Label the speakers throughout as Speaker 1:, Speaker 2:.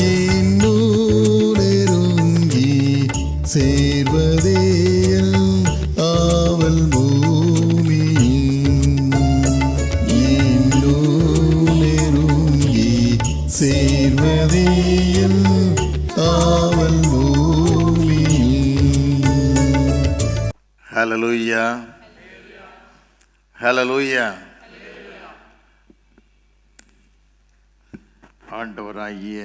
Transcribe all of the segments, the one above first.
Speaker 1: இன்னும் நெருங்கி சேர்வதேயல் ஆவல் பூமியின் இன்னும் நெருங்கி சேர்வதேயல் ஆவல் பூமியின்.
Speaker 2: ஹல்லேலூயா, ஹல்லேலூயா. ஆண்டவராகிய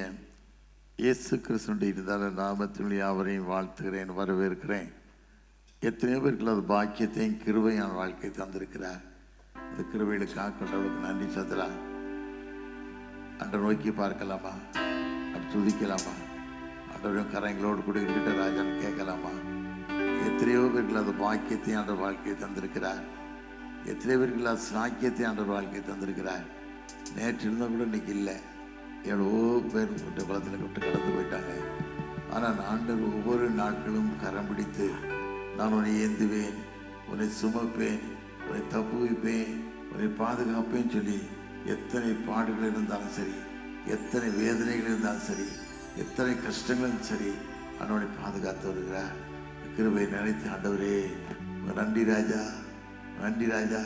Speaker 2: இயேசு கிறிஸ்துவின் இருதான நாமத்தில் யாவரையும் வாழ்த்துகிறேன், வரவேற்கிறேன். எத்தனையோ பேருக்கு அது பாக்கியத்தையும் கிருபையான வாழ்க்கை தந்திருக்கிறார். அந்த கிருபைகளுக்காக கடவுளுக்கு நன்றி செலுத்தலாம். அன்றை நோக்கி பார்க்கலாமா, அப்படி துதிக்கலாமா, அன்றவரையும் கரைங்களோடு கூட இருக்கிட்ட ராஜான்னு கேட்கலாமா? எத்தனையோ பேருக்கு அது பாக்கியத்தையும் ஆண்ட வாழ்க்கையை தந்திருக்கிறார். எத்தனையோ பேருக்கு அது சாக்கியத்தையும் ஆண்ட வாழ்க்கையை தந்திருக்கிறார். நேற்று இருந்தால் கூட இன்னைக்கு இல்லை. எவ்வளோ பேர் விட்டு குளத்தில் விட்டு கடந்து போயிட்டாங்க. ஆனால் ஆண்டவர் ஒவ்வொரு நாட்களும் கரம் பிடித்து நான் உன்னை ஏந்துவேன், உன்னை சுமப்பேன், உன்னை தப்புவிப்பேன், உன்னை பாதுகாப்பேன்னு சொல்லி எத்தனை பாடுகள் இருந்தாலும் சரி, எத்தனை வேதனைகள் இருந்தாலும் சரி, எத்தனை கஷ்டங்களும் சரி, ஆண்டவனை பாதுகாத்து வருகிறார். கிருபை நினைத்து ஆண்டவரே நன்றி ராஜா, நன்றி ராஜா.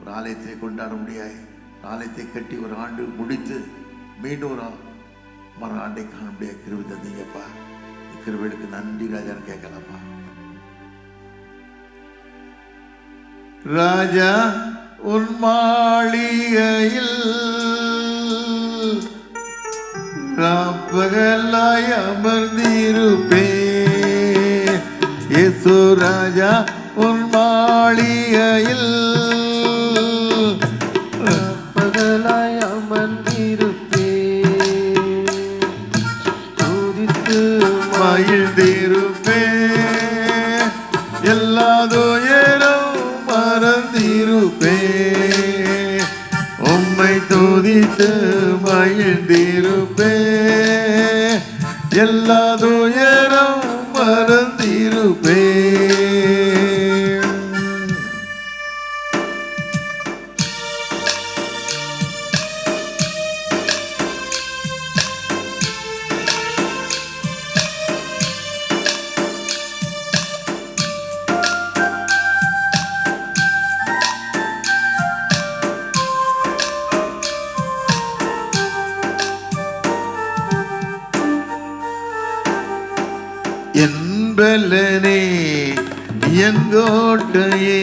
Speaker 2: ஒரு ஆலயத்தை கொண்டாட முடியாது, ஆலயத்தை கட்டி ஒரு ஆண்டு முடித்து மீண்டும் ஒரு மறு ஆண்டை காண முடியாது கிருபை தந்தீங்கப்பா. கிருபைக்கு நன்றி ராஜான்னு கேட்கலாமா? ராஜா உன் மாளிகையில் ராப்பகலாய் அமர்ந்திருப்பே. இயேசு ராஜா உன் மாளிகையில்
Speaker 3: ராப்பகலாய் அமர்ந்திருப்பே. துதித்து
Speaker 2: மகிழ்ந்திருப்பே. எல்லா துயரும் மறந்திருப்பே. உம்மை துதித்து மகிழ்ந்திருப்பே. எல்லா துயரும் மறந்திருப்பே. என்பலனே என் கோட்டையே,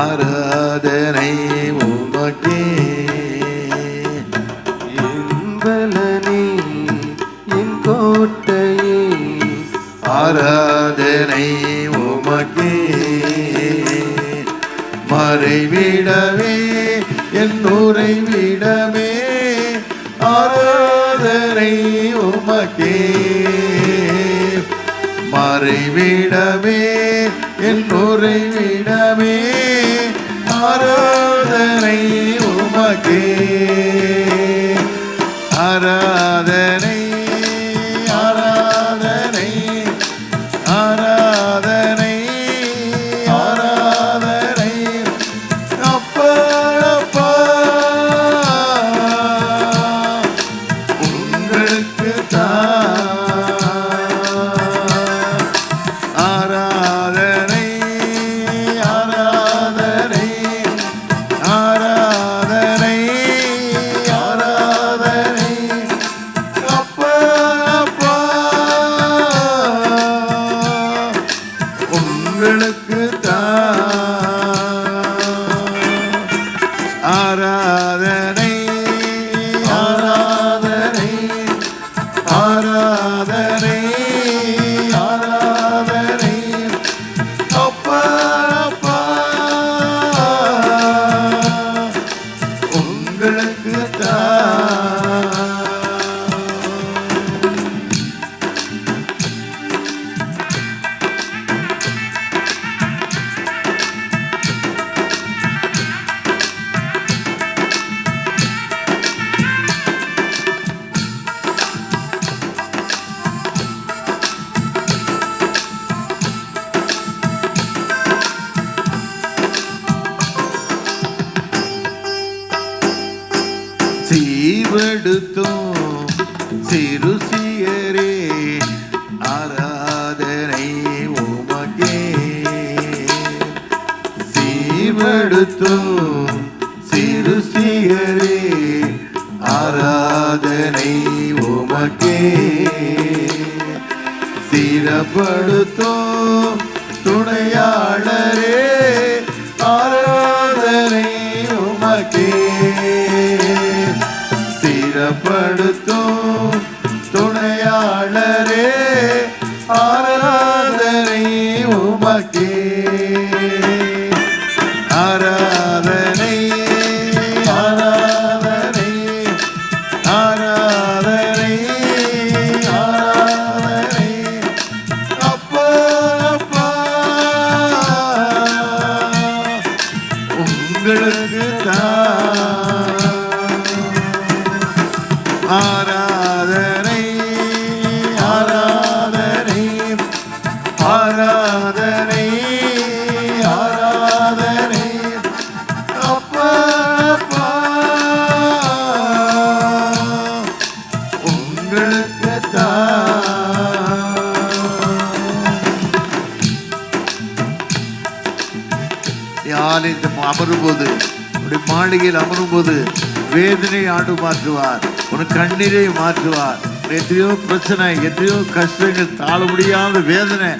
Speaker 2: ஆராதனை உமக்கே.
Speaker 3: என்பலனே என் கோட்டையே,
Speaker 2: ஆராதனை உமக்கே. மறைவிடமே என் உறைவிடமே, ஆராதனை உமக்கே. மறைவிடமே என் உறைவிடமே, ஆராதனை உமக்கே. ஆராதனை ஆராதனை ஆராதனை ஆராதனை அப்பா அப்பா உங்களுக்கு ஆராதனை ஆராதனை ஆராதனை ஆராதனை அப்பா அப்பா உங்களுக்கு ஆராதனை ஆராதனை ஆராதனை ஆராதனை அப்பா அப்பா உங்களுக்கு சீர்படுத்தும் சிறுசியரே ஆராதனை உமக்கே. சீர்படுத்தும் சிறுசியரே ஆராதனை உமக்கே. சீரப்படுத்தும் துணையாளரே ஆராதனை உமக்கே. சீரப்படுத்தும் துணையாளரே ஆராதனை உமக்கே. ஆராதனை ஆராதனை ஆராதனை ஆராதனை அப்பா அப்பா உங்களுக்கு தான். ஆராதனை ஆராதனை ஆராதனை ஆராதனை அப்பா அப்பா உங்களுக்கு தான். ஆலயத்தை அமரும்போது மாளிகையில் அமரும்போது வேதனை ஆண்டு மாற்றுவார், உனக்கு கண்ணீரை மாற்றுவார். எத்தனையோ பிரச்சனை, எத்தனையோ கஷ்டங்கள், தாழ முடியாத வேதனை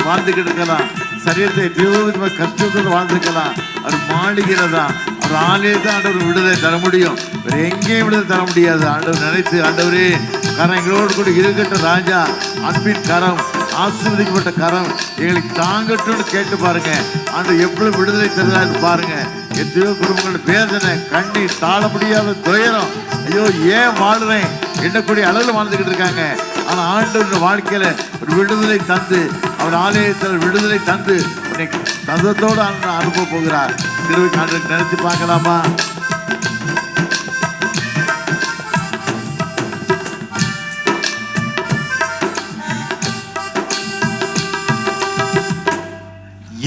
Speaker 2: வாழ்ந்துக்கிட்டு இருக்கலாம். சரீரத்தை எத்தனையோ விதமாக கஷ்டத்தோடு வாழ்ந்துக்கலாம். அவர் மாளிகையில தான், அவர் ஆலயத்தை ஆண்டவர் விடுதலை தர முடியும். வேறு எங்கேயும் விடுதலை தர முடியாது. ஆண்டவர் நினைத்து, ஆண்டவரே கரம் எங்களோடு கூட இருக்கட்டும் ராஜா, அன்பின் கரம், ஆசீர்வதிக்கப்பட்ட கரம் எங்களுக்கு தாங்கட்டும்னு கேட்டு பாருங்க. ஆண்டவர் எவ்வளவு விடுதலை தருகிறான்னு பாருங்க. எத்தனையோ குடும்பங்கள் வேதனை, கண்ணீர், தாழ முடியாத துயரம், ஐயோ ஏன் வாழ்றேன் என்னக்கூடிய அளவில் வாழ்ந்துக்கிட்டு இருக்காங்க. ஆனால் ஆண்டவர் வாழ்க்கையில ஒரு விடுதலை தந்து, அவர் ஆலயத்தில் விடுதலை தந்து தந்தத்தோடு அனுப்ப போகிறார். திருவிழா ஆண்டவர் நினைச்சு பார்க்கலாமா?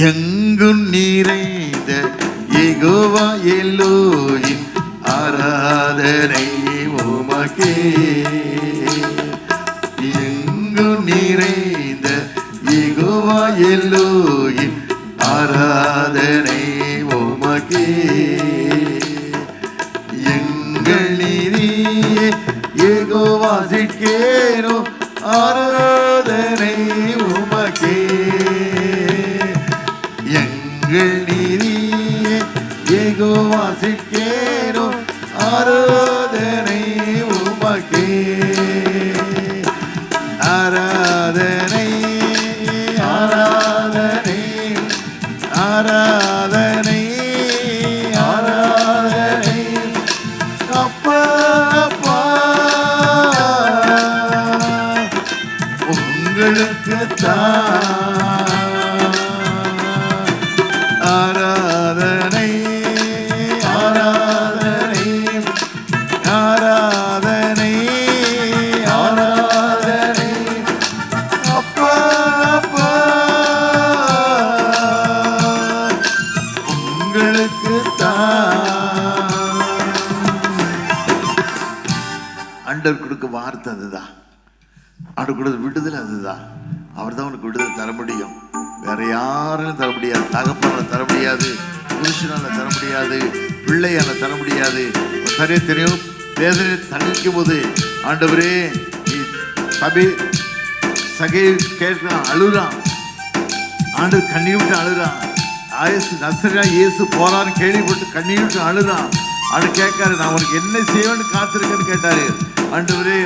Speaker 2: எங்கும் நிறைந்த யெகோவா எல்லோரின் ஆராதனை உமக்கே. எங்கும் நிறைந்த யெகோவா எல்லோரின் ஆராதனை உமக்கே. எங்கள் நீதியே யெகோவா சிக்கேனோ ஆராதனை உமக்கே. எங்கள் நீதியே யெகோவா சிக்கேனோ ஆராதனை உமக்கே. ஆராதனை ஆராதனை ஆராதனை ஆராதனை அப்பா அப்பா உங்களுக்கு தான். ஆராதனை ஆராதனை ஆராதனை ஆராதனை அப்பா அப்பா உங்களுக்கு தான். ஆண்டவர் கொடுக்க வார்த்தை அதுதான். ஆண்டவர் கொடுத்த விடுதலை அதுதான். அவர் தான் உனக்கு விடுதலை தர முடியும். வேற யாரும் தர முடியாது. தகப்பனால தர முடியாது, புருஷனால தர முடியாது, பிள்ளையால தர முடியாது. சரியா தெரியும். வேதனை தணிக்கும் போது ஆண்டவரே சகை கேட்கிறான், அழுறான். ஆண்டவர் கண்ணீர் விட்டு அழுறான். நசரேயா இயேசு போறான்னு கேள்விப்பட்டு கண்ணீர் விட்டு அழுறான். ஆண்டு கேட்காரு, நான் உனக்கு என்ன செய்வேன்னு காத்திருக்கேன்னு கேட்டாரு. ஆண்டவரே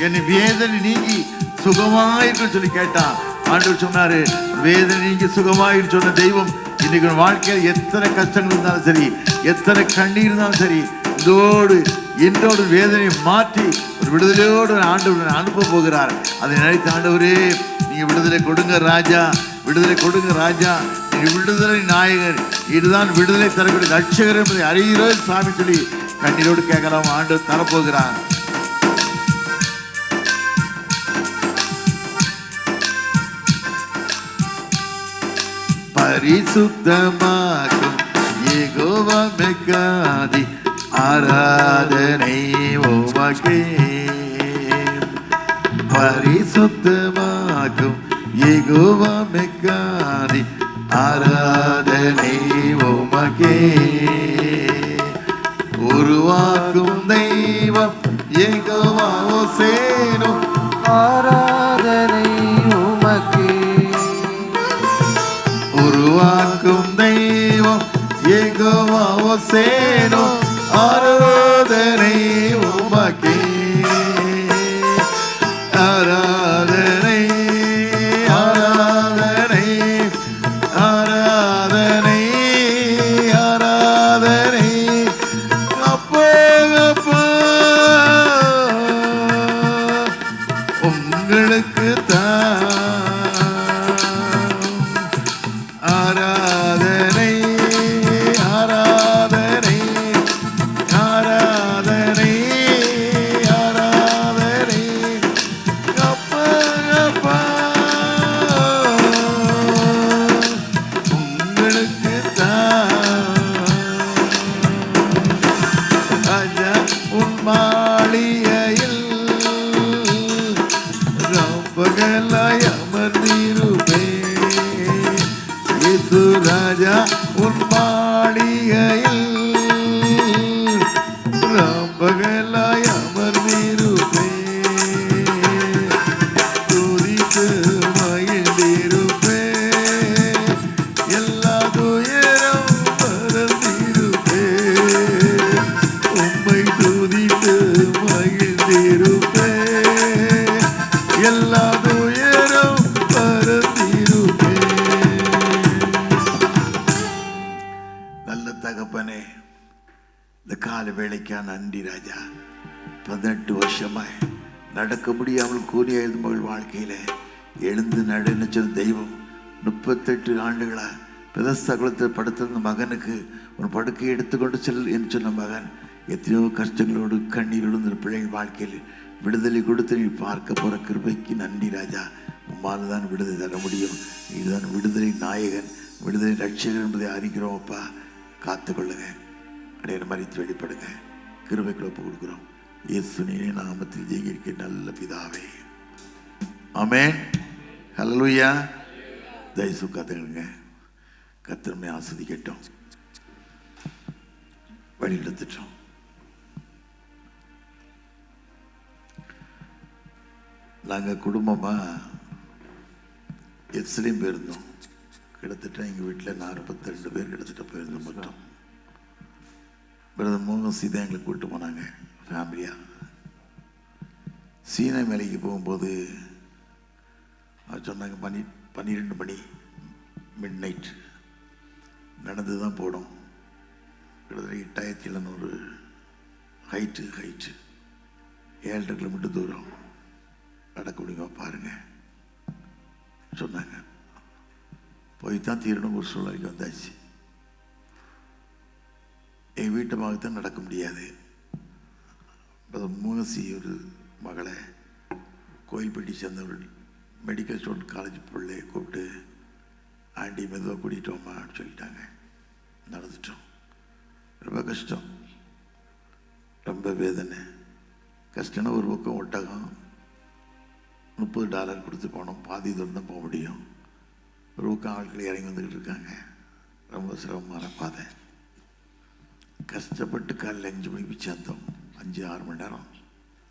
Speaker 2: என்னை வேதனை நீங்கி சுகமாயிருக்கு சொல்லி கேட்டான். ஆண்டவர் சொன்னாரு, வேதனை நீங்கி சுகமாயிரு சொன்ன தெய்வம் இன்னைக்கு வாழ்க்கையில் எத்தனை கஷ்டங்கள் இருந்தாலும் சரி, எத்தனை கண்ணீர் இருந்தாலும் சரி, இன்றோடு வேதனையை மாற்றி ஒரு விடுதலையோடு ஆண்டவர் அனுப்ப போகிறார். அதை நினைத்து ஆண்டவரே நீங்க விடுதலை கொடுங்க ராஜா, விடுதலை கொடுங்க ராஜா, நீங்க விடுதலை நாயகர், இதுதான் விடுதலை தரக்கூடிய ரட்சகர் என்பதை அறிகிறோம் சாமி சொல்லி கண்ணீரோடு கேட்கலாம். ஆண்டவர் தரப்போகிறார். பரிசுத்தமாகும் யெகோவா மெக்காதி ஆராதனை உமக்கே. உமக்கே பரிசுத்தமாக்கும் யெகோவா மெக்கானி ஆராதனை உமக்கே உருவாக்கும் தெய்வம் யெகோவா ஓசேனோ
Speaker 3: ஆராதனை உமக்கே
Speaker 2: உருவாக்கும் தெய்வம் யெகோவா ஓசேனோ ஆராதனை உமக்கே ஆராதனை ஆராதனை ஆராதனை ஆராதனை அப்பா அப்பா உங்களுக்கு தான் ஆராதனை ஆராதனை ஆராதனை ஆராதனை அப்பா அப்பா உங்களுக்கு தான் ராஜா உன் மாளிகையில் ராம்பகலாய் அமர்ந்திருப்பே இயேசு ராஜா உன் மாளிகையில் ராம்பகலாய் அமர்ந்திருப்பே துதித்து மகிழ்ந்திருப்பே எல்லா துயரம் மறந்திருப்பே உம்மை துதித்து மகிழ்ந்திருப்பே எல்லா துயரம் மறந்திருப்பே நல்ல தகப்பனே இந்த கால வேளைக்கா நன்றி ராஜா 18 வருஷமாய் நடக்க முடியாமல் கூறிய மகள் வாழ்க்கையில எழுந்து நடன தெய்வம் 38 ஆண்டுகளா பிரதஸ்தகுலத்தில் படுத்திருந்த மகனுக்கு உன் படுக்கையை எடுத்துக்கொண்டு செல் என்று சொன்ன மகன் எத்தனையோ கஷ்டங்களோடு கண்ணீரோடு இந்த பிள்ளைகள் வாழ்க்கையில் விடுதலை கொடுத்து நீ பார்க்க போற கிருபைக்கு நன்றி ராஜா உம்மால் தான் விடுதலை தர முடியும் இதுதான் விடுதலை நாயகன் விடுதலை ரட்சகர் என்பதை அறிகிறோம் அப்பா காத்துக்கொள்ளுங்க அடைய மறித்து வெளிப்படுங்க கிருபைக்குள்ள ஒப்பு கொடுக்குறோம் இயேசுவின் நாமத்தில் ஜெயிக்க நல்ல பிதாவே ஆமென் ஹல்லேலூயா தயவுசு காத்துக்கொள்ளுங்க கர்த்தரை ஆஸ்வதிக்கட்டும் வழி எடுத்துட்டோம் நாங்கள் குடும்பமாக எஸ்லேயும் போயிருந்தோம் கிட்டத்தட்ட எங்கள் வீட்டில் 42 பேர் கிட்டத்தட்ட போயிருந்தோம் மட்டும் பிரதர் மோகன் சீதா எங்களை கூப்பிட்டு போனாங்க ஃபேமிலியாக சீனா வேலைக்கு போகும்போது சொன்னாங்க 12 மணி மிட் நைட் நடந்து தான் போனோம் கிட்டத்தட்ட 8700 ஹைட்டு 7.5 கிலோமீட்டர் தூரம் நடக்க முடியுமா பாருங்க சொன்னாங்க போய் தான் தீரணும் ஒரு சூழ்நிலைக்கு வந்தாச்சு என் வீட்டு மகத்தான் நடக்க முடியாது மூகசி ஒரு மகளை கோயில்பட்டி சேர்ந்தவர்கள் மெடிக்கல் ஸ்டூடெண்ட் காலேஜ் பிள்ளையை கூப்பிட்டு ஆண்டி மெதுவாக கூட்டிகிட்டோம்மான்னு சொல்லிட்டாங்க நடந்துட்டோம் ரொம்ப கஷ்டம் ரொம்ப வேதனை கஷ்டம்னா ஒரு பக்கம் ஒட்டகம் $30 கொடுத்து போனோம் பாதி தூரம் தான் போக முடியும் ஒரு பக்கம் ஆட்கள் இறங்கி வந்துக்கிட்டு இருக்காங்க ரொம்ப சிரமமான பாதை கஷ்டப்பட்டு காலையில் 5 மணிக்கு சேர்ந்தோம் 5-6 மணி நேரம்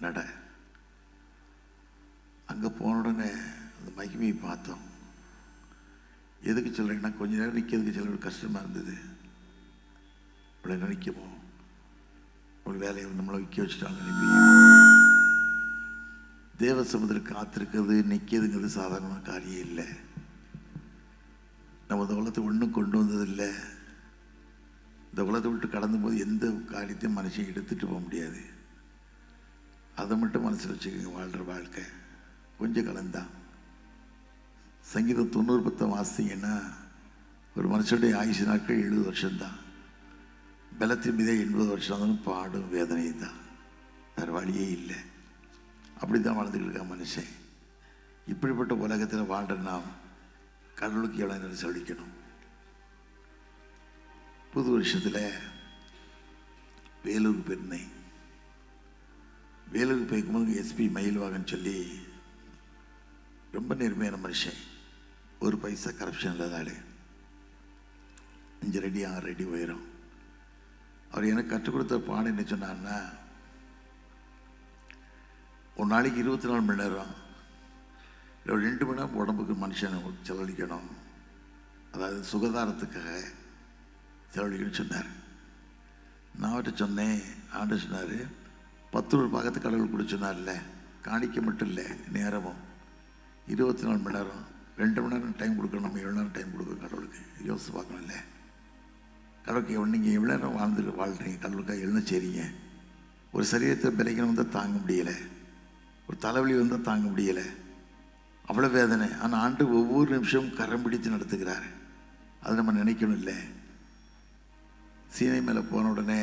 Speaker 2: நட அங்கே போன உடனே அந்த மகிமையை பார்த்தோம் எதுக்கு சொல்கிறேன்னா கொஞ்ச நேரம் நிற்கிறதுக்கு சில கஷ்டமாக இருந்தது இவ்வளோ நினைக்கமோ ஒரு வேலையை நம்மளை விற்க வச்சுட்டாங்க நினைப்பி தேவ சமுதிரம் காத்திருக்கிறது நிற்கிறதுங்கிறது சாதாரணமான காரியம் இல்லை நம்ம இந்த உலகத்தை ஒன்றும் கொண்டு வந்ததில்லை இந்த உலகத்தை விட்டு கடந்து போது எந்த காரியத்தையும் மனுஷன் எடுத்துகிட்டு போக முடியாது அதை மட்டும் மனசில் வச்சுக்கோங்க வாழ்கிற வாழ்க்கை கொஞ்சம் கலந்தான் சங்கீதம் 90 வாசிங்கன்னா ஒரு மனுஷனுடைய ஆயுசு நாட்கள் 70 வருஷம்தான் பலத்தின் மீதே 80 வருஷம் தான் பாடும் வேதனையும் தான் வேறு வழியே இல்லை அப்படி தான் வாழ்ந்துக்கிட்டு இருக்கான் மனுஷன் இப்படிப்பட்ட உலகத்தில் வாழ்கிற நாம் கடவுளுக்கு எவ்வளோ நேரம் செலவழிக்கணும் புது வருஷத்தில் வேலூருக்கு போயிருந்தேன் வேலூருக்கு போய்க்கும்போது எஸ்பி மயில்வாகன்னு சொல்லி ரொம்ப நேர்மையான மனுஷன், ஒரு பைசா கரப்ஷன் இல்லாத ஆள், 5 அடி 6 அடி உயரம். அவர் எனக்கு கற்றுக் கொடுத்த பாடம் என்ன சொன்னார்னா, ஒரு நாளைக்கு 24 மணி நேரம், 2 மணி நேரம் உடம்புக்கு மனுஷனை செலவழிக்கணும், அதாவது சுகாதாரத்துக்காக செலவழிக்கணும்னு சொன்னார். நான் அவர்கிட்ட சொன்னேன், ஆண்டு சொன்னார், 10 ரூபா பக்கத்து கடவுள் கூட சொன்னார்ல, காணிக்க மட்டும் இல்லை நேரமும் 24 மணி நேரம், 2 மணி நேரம் டைம் கொடுக்கணும், நம்ம 7 நேரம் டைம் கொடுக்கணும் கடவுளுக்கு. யோசித்து பார்க்கணும்ல, கடவுளுக்கு நீங்கள் எவ்வளோ நேரம் வாழ்கிறீங்க, கடவுளுக்காக எழுந்து செய்றீங்க. ஒரு சரீரத்தை விலைக்கணும் வந்தால் தாங்க முடியலை, ஒரு தலைவலி வந்தால் தாங்க முடியலை, அவ்வளோ வேதனை. ஆனால் ஆண்டு ஒவ்வொரு நிமிஷமும் கரம் பிடித்து நடத்துகிறார். அது நம்ம நினைக்கணும் இல்லை. சீனை மேலே போன உடனே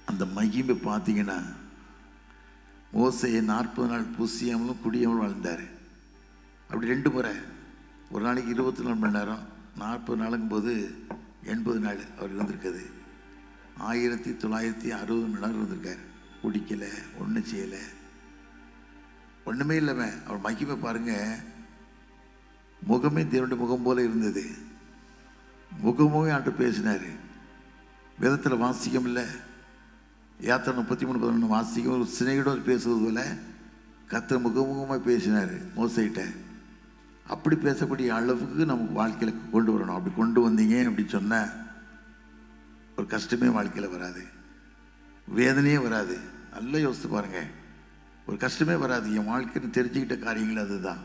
Speaker 2: அந்த மகிமை பார்த்தீங்கன்னா, மோசையை 40 நாள் புசியாமலும் குடியாமலும் வாழ்ந்தார். அப்படி 2 முறை, ஒரு நாளைக்கு 24 மணி நேரம், 40 நாளுங்கும் போது 80 நாள் அவர் இருந்திருக்காது. 1960 மணி நேரம் இருந்திருக்கார். குடிக்கலை, ஒன்றும் செய்யலை, ஒன்றுமே இல்லாமல். அவர் மகிமை பாருங்க, முகமே தேவனுடைய முகம் போல இருந்தது. முகமும் ஆண்டு பேசினார். வேதத்தில் வாசிக்கம் இல்லை, யாத்திரை 33:11 வாசிக்கும், ஒரு சிநேகிடம் பேசுவது போல கர்த்தர் முகமுகமாக பேசினார் மோசைகிட்ட. அப்படி பேசக்கூடிய அளவுக்கு நமக்கு வாழ்க்கையில் கொண்டு வரணும். அப்படி கொண்டு வந்தீங்க அப்படி சொன்னால் ஒரு கஷ்டமே வாழ்க்கையில் வராது, வேதனையே வராது. நல்லா யோசித்து பாருங்க, ஒரு கஷ்டமே வராது. என் வாழ்க்கைன்னு தெரிஞ்சுக்கிட்ட காரியங்கள் அதுதான்.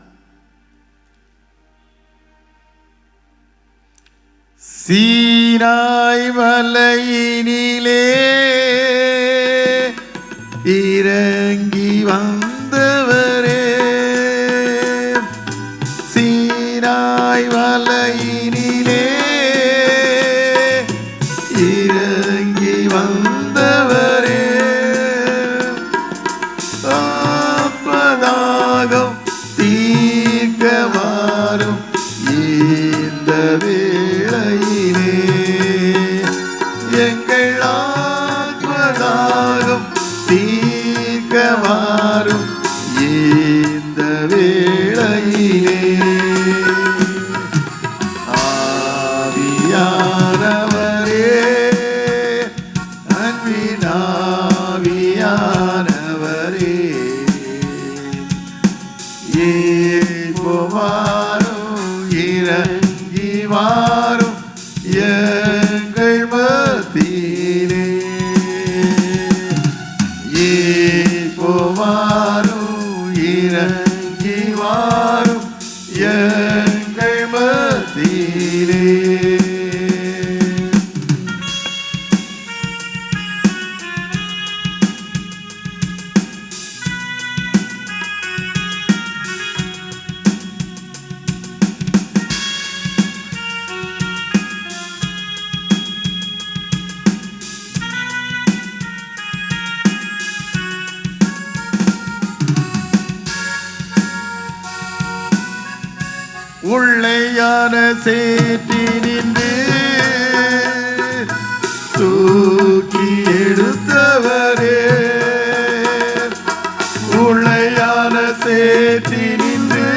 Speaker 2: சீனாய் மலையினிலே இறங்கி வந்தவரே, சீனாய் மலையினிலே இறங்கி வந்தவரே, ஆத்மதாகம் தீர்க்க வாரும் இந்த வேளையிலே, எங்கள் ஆத்மதாகம் தீர்க்க வாரும் இந்த வேளையிலே, ஆவியானவரே, அன்பின் ஆவியானவரே, இப்போ வாரும் இறங்கி வாரும் எங்கள் மத்தியிலே, இப்போ வாரும் இறங்கி வாரும் எங்கள் மத்தியிலே. உள்ளையான சேற்றினின்று தூக்கி எடுத்தவரே, உள்ளையான சேற்றினின்று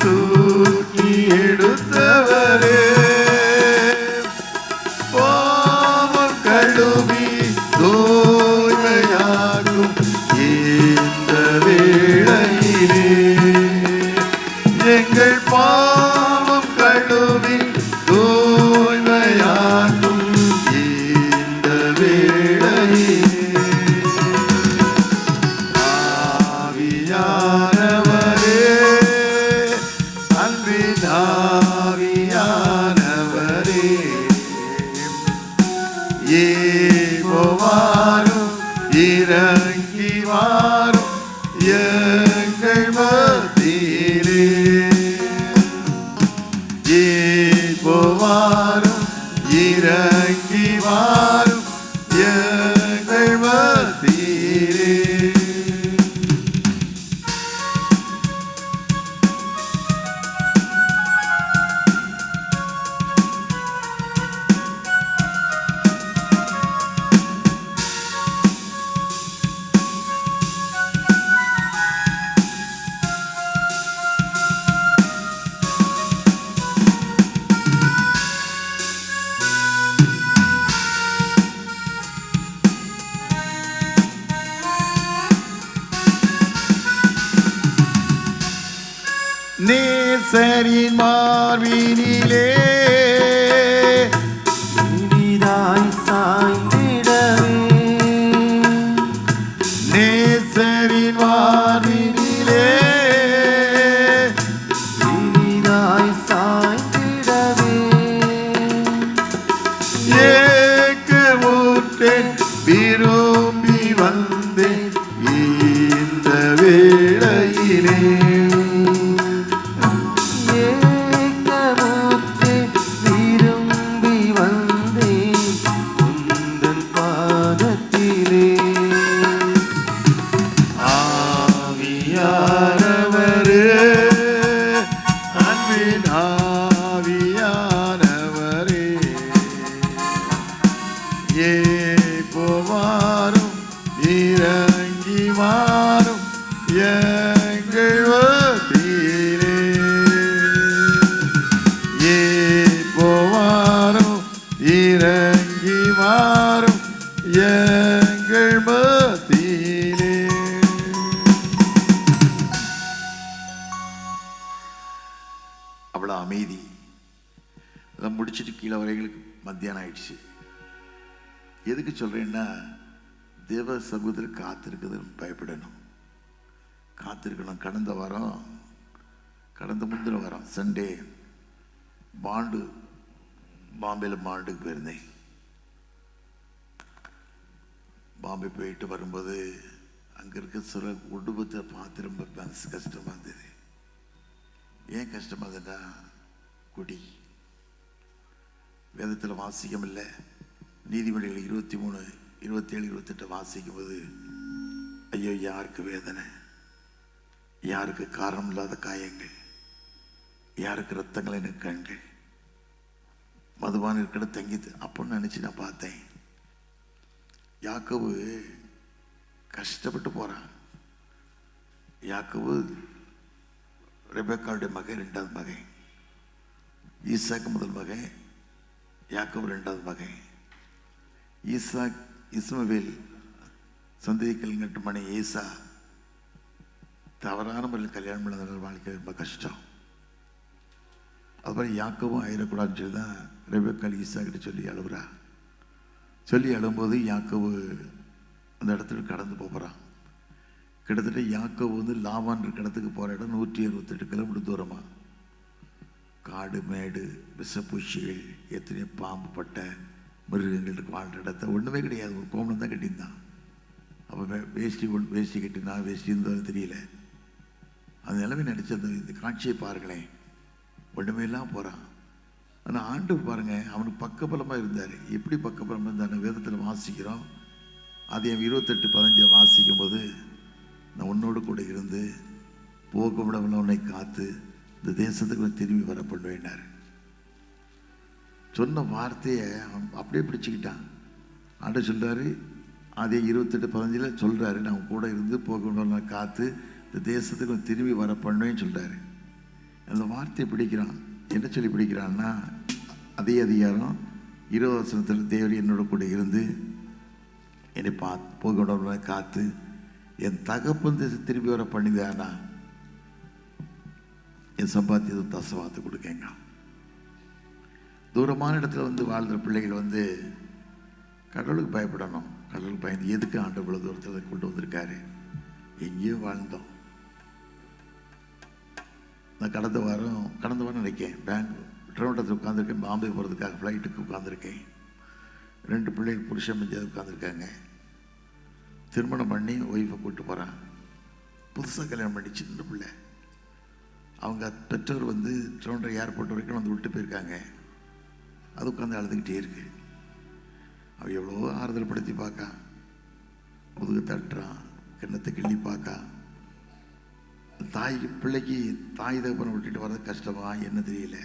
Speaker 2: தூக்கி எடுத்தவரே, பாவம் கழுவி தூய்மையாகும் இந்த வேளையிலே, எங்கள் பாவம் கழுவி தூய்மையாகும் இந்த வேளையிலே, ஆவியானவரே, அன்பின் ஆவியானவரே, இப்போ வாரும் இறங்கி வாரும் எங்கள் மத்தியிலே, இப்போ வாரும் இறங்கி வாரும் எங்கள் மத்தியிலே. நேசரின் மார்பினிலே
Speaker 3: இனிதாய் சாய்ந்திடவே
Speaker 2: நேசரின் மார்பினிலே
Speaker 3: இனிதாய் சாய்ந்திடவே
Speaker 2: ஏக்கமுற்றேன் விரும்பி வந்தேன் இந்த வேளையிலே
Speaker 3: ஏக்கமுற்றே விரும்பி வந்தேன் உந்தன் பாதத்திலே
Speaker 2: ஆவியானவரே அன்பின் ஆவியானவரே ஏகோவாரும் இறங்கி வாரும் எங்கள் மத்தியிலே ஏகோவாரும் இறங்கி வாரும் எங்கள் மத்தியிலே. அவ்வளோ அமைதி. அதை முடிச்சுட்டு கீழே வரைகளுக்கு மத்தியானம் ஆயிடுச்சு. எதுக்கு சொல்கிறேன்னா, தேவ சமூகத்தில் காத்திருக்குது பயப்படணும், காத்திருக்கணும். கடந்த முந்தின வாரம் சண்டே பாம்பேயில் மாண்டுக்கு போயிருந்தேன். பாம்பே போயிட்டு வரும்போது அங்கே இருக்க சில குடும்பத்தை பார்த்து ரொம்ப மனசு கஷ்டமாக இருந்தது. ஏன் கஷ்டமாக இருந்ததுன்னா, குடி. வேதத்தில் வாசிக்கம் இல்லை. நீதிமொழிகள் 23, 27, 28 வாசிக்கும் போது, ஐயோ யாருக்கு வேதனை, யாருக்கு காரணம் இல்லாத காயங்கள், யாருக்கு ரத்தங்களின் கண்கள், மதுபான இருக்கிற தங்கிது அப்படின்னு நினச்சி நான் பார்த்தேன். யாக்கோபு கஷ்டப்பட்டு போகிறான். யாக்கோபு ரெபெக்காவுடைய மகன், 2வது மகன். ஈசாக்கு முதல் மகன், யாக்கோபு 2வது மகன். ஈசாக் இஸ்மவேல் சந்ததிக்கல் மணி ஈசா தவறான முறையில் கல்யாணம் பண்ண வாழ்க்கை ரொம்ப கஷ்டம். அதுபோல் யாக்கோவும் ஆயிடக்கூடாதுன்னு சொல்லி தான் ரெபெக்காள் ஈசா கிட்ட சொல்லி அழுகுறா. சொல்லி அழும்போது யாக்கோவு அந்த இடத்துல கடந்து போகிறான். கிட்டத்தட்ட யாக்கோவு வந்து லாபான் இருக்கிற இடத்துக்கு போகிற இடம் 168 கிலோமீட்டர் தூரமாக. காடு மேடு, விஷப்பூச்சிகள், எத்தனையோ பாம்பு பட்ட மிருகங்களுக்கு வாழ்கிற இடத்த ஒன்றுமே கிடையாது. ஒரு கோமணம் தான் கட்டியிருந்தான். அப்போ வேஷ்டி கட்டினா வேஷ்டி இருந்தது தெரியல. அந்த நிலைமை நினச்சி இந்த காட்சியை பாருங்களேன். ஒன்றுமே இல்லாமல் போகிறான். ஆனால் ஆண்டவர் பாருங்கள், அவனுக்கு பக்கபலமாக இருந்தார். எப்படி பக்கபலமாக இருந்தார்? வேதத்தில் வாசிக்கிறோம். அதை 28:15 வாசிக்கும் போது, நான் உன்னோடு கூட இருந்து போக்குமிடமில்ல உன்னை காத்து இந்த தேசத்துக்கு திரும்பி வர பண்ணுவேன்னார். சொன்ன வார்த்தையை அவன் அப்படியே பிடிச்சிக்கிட்டான். ஆண்டவர் சொல்கிறாரு, அதே 28:15 சொல்கிறாரு, நான் கூட இருந்து போக்குமிடமில்ல காத்து இந்த தேசத்துக்கு திரும்பி வர பண்ணுவேன்னு சொல்கிறாரு. அந்த வார்த்தையை பிடிக்கிறான். என்ன சொல்லி பிடிக்கிறான்னா, அதே அதிகாரம் 20 தேவர் என்னோட கூட இருந்து என்னை போக காத்து என் தகப்பன் தேசம் திரும்பி வர பண்ணிதானா என் சம்பாத்தியத்தை தசவாத்து கொடுக்கங்க. தூரமான இடத்துல வந்து வாழ்கிற பிள்ளைகள் வந்து கடவுளுக்கு பயப்படணும். கடவுளுக்கு பயந்து எதுக்கு ஆண்டு இவ்வளோ தூரத்தில் கொண்டு வந்திருக்காரு. எங்கேயோ வாழ்ந்தோம். நான் கடந்த வாரம் நினைக்கேன், ட்ரோண்டத்தில் உட்காந்துருக்கேன். பாம்பே போகிறதுக்காக ஃப்ளைட்டுக்கு உட்காந்துருக்கேன். 2 பிள்ளைகள் புருஷன் மஞ்சாவது உட்காந்துருக்காங்க. திருமணம் பண்ணி ஒய்ஃபை கூப்பிட்டு போகிறான். புதுசாக கல்யாணம் பண்ணி சின்ன பிள்ளை. அவங்க பெற்றோர் வந்து ட்ரோண்டர் ஏர்போர்ட் வரைக்கும் வந்து விட்டு போயிருக்காங்க. அது உட்காந்து அழுதுகிட்டே இருக்கு. அவன் எவ்வளோ ஆறுதல் படுத்தி பார்க்கா, முதுகு தட்டுறான், கிண்ணத்தை கிள்ளி பார்க்கா. பிள்ளைக்கு தாய் தகப்பனை விட்டுட்டு வர்றது கஷ்டமா என்ன தெரியல.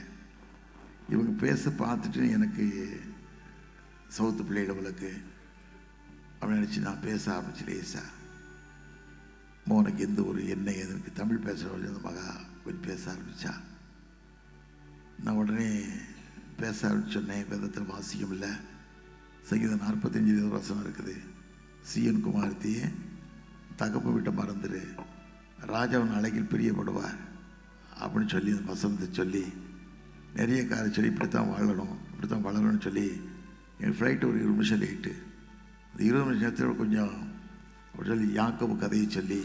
Speaker 2: இவங்க பேச பார்த்துட்டு எனக்கு சவுத்து பிள்ளைகளுக்கு அப்படின்னு நினச்சி நான் பேச ஆரம்பிச்சு லேசா மோனுக்கு எந்த ஒரு என்ன எனக்கு தமிழ் பேசுகிற அந்த மகா கொஞ்சம் பேச ஆரம்பித்தா. நான் உடனே பேச ஆரம்பிச்சோன்னே, வேதத்தில் வாசிக்கும் இல்லை, சங்கீதம் 45 வசனம் இருக்குது. சிஎன் குமாரத்தியே தகப்ப விட்ட மறந்துரு, ராஜாவின் அழகில் பிரியப்படுவார், அப்படின்னு சொல்லி அந்த வசனத்தை சொல்லி நிறைய காரியம் சொல்லி இப்படித்தான் வாழணும், இப்படித்தான் வளரணும்னு சொல்லி என் ஃப்ளைட்டு ஒரு 20 நிமிஷம் லேட்டு. அந்த 20 நிமிஷம் நேரத்தில் கொஞ்சம் சொல்லி யாக்கோபு கதையை சொல்லி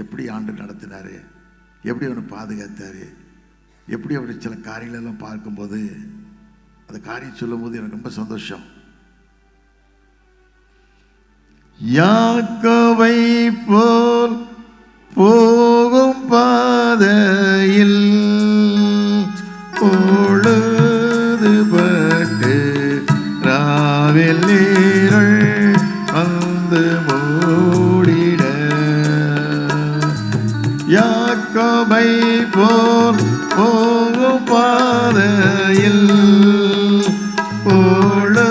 Speaker 2: எப்படி ஆண்டு நடத்தினார், எப்படி அவனை பாதுகாத்தார், எப்படி அவருடைய சில காரியங்களெல்லாம் பார்க்கும்போது அந்த காரியம் சொல்லும்போது எனக்கு ரொம்ப சந்தோஷம். யாக்கோபை போல் போகும் பாதையில் பொழுதுபட்டு ராவில் நீருள் வந்து மூடிட, யாக்கோபை போல் போகும் பாதையில் பொழுதுபட்டு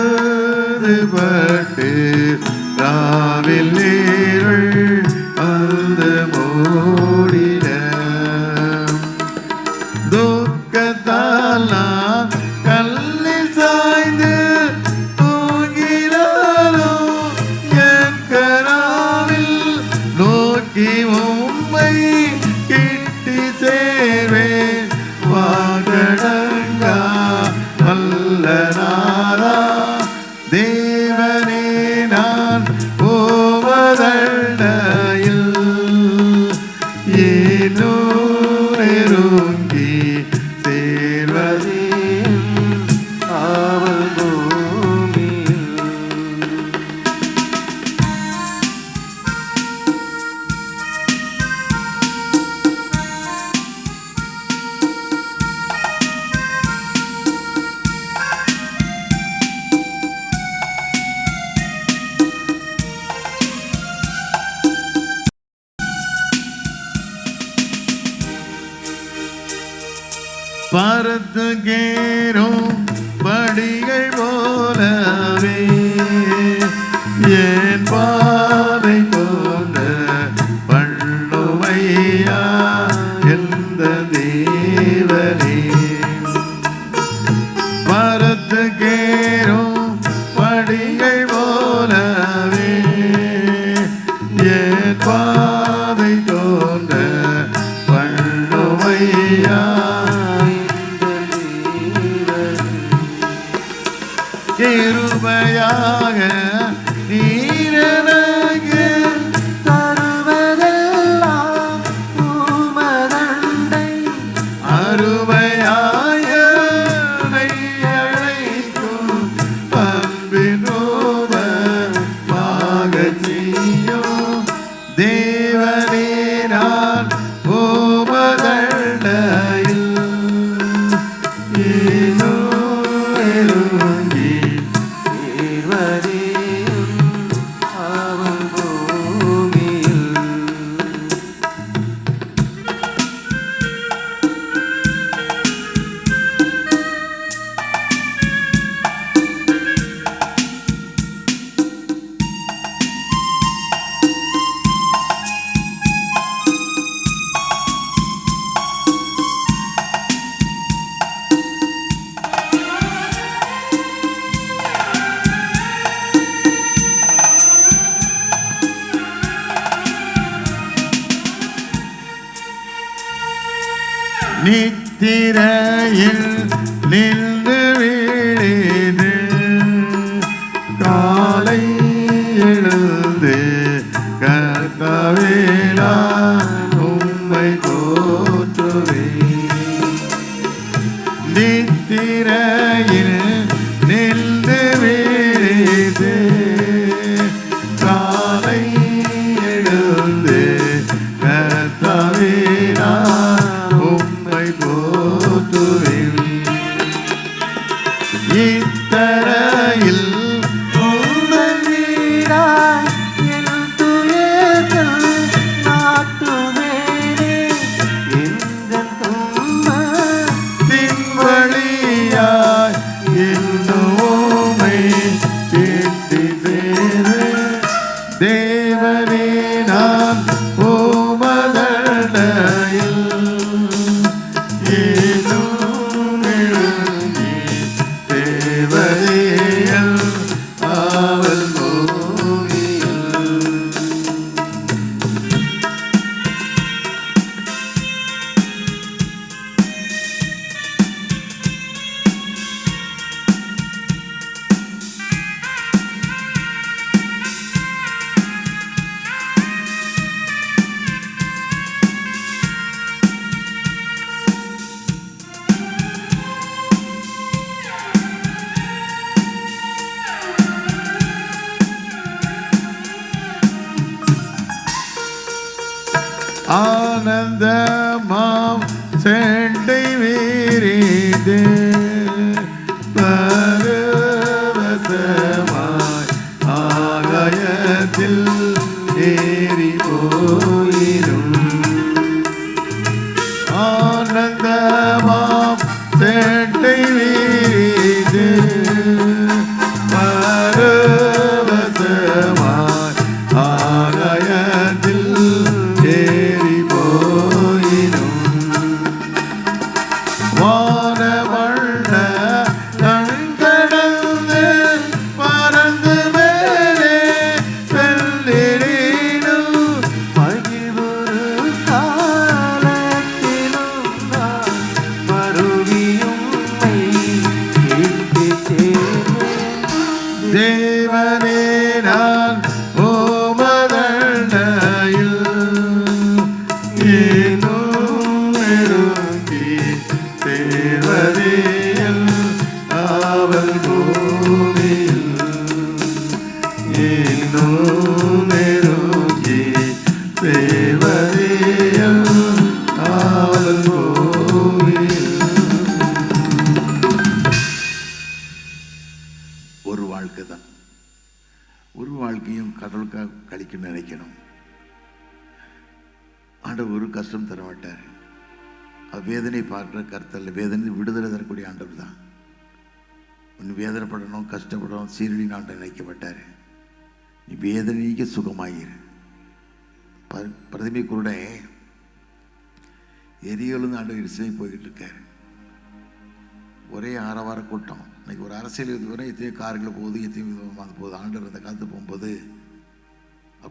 Speaker 2: ராவில் நீருள் வந்து மூடிட, துக்கத்தால் நான் கல்லில் சாய்ந்து தூங்கினாலும் என் கராவில் நோக்கி உம்மை கிட்டி சேர்வேன். வாகடங்கா நல்ல நாரா தேவனே நான் போவதண்டையில் ஏனோ நெருங்கி சேர்வதே
Speaker 3: ஆவல் பூமியில்.
Speaker 2: பரத்துகேரும் படிகள் போலவே என் பாதை போன்ற பண்ணுமையா எந்த தேவனே. பரத்துகேரும் படிகள் போலவே என் பாதை போன்ற பண்ணுமையா கிருபையாக நீரனக்கு
Speaker 3: தருவதெல்லாம் உமதண்டை,
Speaker 2: அருமையாய அழைக்கும் அன்பினோதமாக செய்யும் தேவனே நான் உமதண்டையில் ஏனோ நெருங்கி
Speaker 3: சேர்வதேயும் ஆவல் பூமியில்.
Speaker 2: நித்திரையில் நின்று விழிது காலை எழுந்து கர்த்தாவே நான் உம்மை போற்றுவேன். நித்திரையில் நின்று விழிது காலை எழுந்து கர்த்தாவே நான் உம்மை போற்றுவேன். இத்தரையில்
Speaker 3: உந்தன் வீடாய் என் துயர்கள் நாட்டுவேனே, எந்தன் துன்பத்தின்
Speaker 2: வழியாய் என்னோமை கேட்டி சேரு தேவனே நான் உமதண்டையில் ஏனோ நெருங்கி தேவரேயல் ஆவல் பூமியில். ஆனந்தமாம் செண்டை வீரிது பரவசமாய் ஆகாயத்தில் ஏறி போயிரும் ஆனந்தமாம் செண்டை வீரிது பரவசமாய் ஆகாயத்தில் ஏறி போயிரும் வானமண்ட கண்கடந்து பறந்து மேலே செல்லிடினும்
Speaker 3: மகிழ்வுறு காலத்திலும் நான் மறுவியும்மை கேட்டுச் சேர்வேன்.
Speaker 2: தேவனே நான் ஓமதண்டையில் ஏனும் நெருங்கி தேவரேயல் ஆவல் பூமியில் ஏனும் நெருங்கி தேவரேயல் ஆவல் பூமியில். ஒரு வாழ்க்கை தான், ஒரு வாழ்க்கையும் கடவுளுக்காக கழிக்க நினைக்கணும். ஆண்டவர் ஒரு கஷ்டம் தர மாட்டார். அது வேதனை பார்க்குற கருத்தல்ல, வேதனை விடுதலை தரக்கூடிய ஆண்டவர் தான். ஒன்று வேதனைப்படணும், கஷ்டப்படணும், சீரழின்னு ஆண்டவர் நினைக்க மாட்டார். நீ வேதனைக்கு சுகமாயிரு. பிரதிமை கூட எரியோலுங்க ஆண்டவர் இடிசை போய்கிட்டு இருக்காரு. ஒரே ஆரவார கூட்டம். இன்னைக்கு ஒரு அரசியல் இது வரை எத்தனையோ கார்கள் போகுது, எத்தனையோ விதமாக போகுது. ஆண்டவர் அந்த காலத்து போகும்போது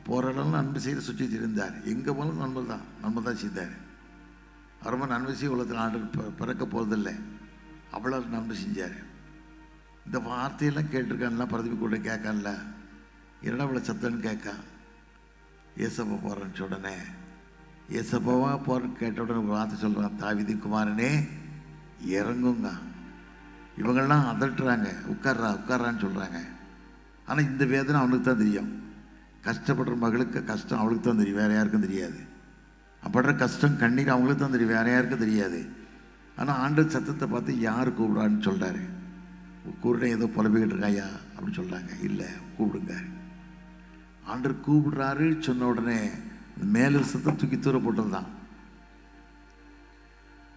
Speaker 2: போகிற இடம்லாம் நன்மை செய்ய சுற்றி இருந்தார். எங்கே போனாலும் நன்மை தான் செய்தார். ரொம்ப நன்மை செய்ய உலகத்தில் ஆண்டவர் பிறக்க போகிறதில்லை, அவ்வளோ நன்மை செஞ்சார். இந்த வார்த்தையெல்லாம் கேட்டிருக்கான்லாம் பிரதிபி கூட கேட்கான்ல, என்னடா இவ்வளோ சத்தன்னு கேட்கா. ஏசப்பா போகிறேன்னு உடனே ஏசப்பாவா போகிறேன்னு கேட்ட உடனே ஒரு வார்த்தை சொல்கிறான், தாவீது குமாரனே இறங்குங்க. இவங்கெல்லாம் அதட்டுறாங்க, உட்கார்றான்னு சொல்கிறாங்க. ஆனால் இந்த வேதனை அவனுக்கு தான் தெரியும். கஷ்டப்படுற மகளுக்கு கஷ்டம் அவளுக்கு தான் தெரியும், வேறு யாருக்கும் தெரியாது. படுற கஷ்டம் கண்ணீர் அவங்களுக்கு தான் தெரியும், வேறு யாருக்கும் தெரியாது. ஆனால் ஆண்டவர் சத்தத்தை பார்த்து யார் கூப்பிடான்னு சொல்கிறாரு. கூப்பிட ஏதோ புலம்பிக்கிட்டு இருக்காயா அப்படின்னு சொல்கிறாங்க. இல்லை, கூப்பிடுங்க. ஆண்டவர் கூப்பிடுறாரு சொன்ன உடனே மேலே சத்தம் தூக்கி தூர போட்டது தான்.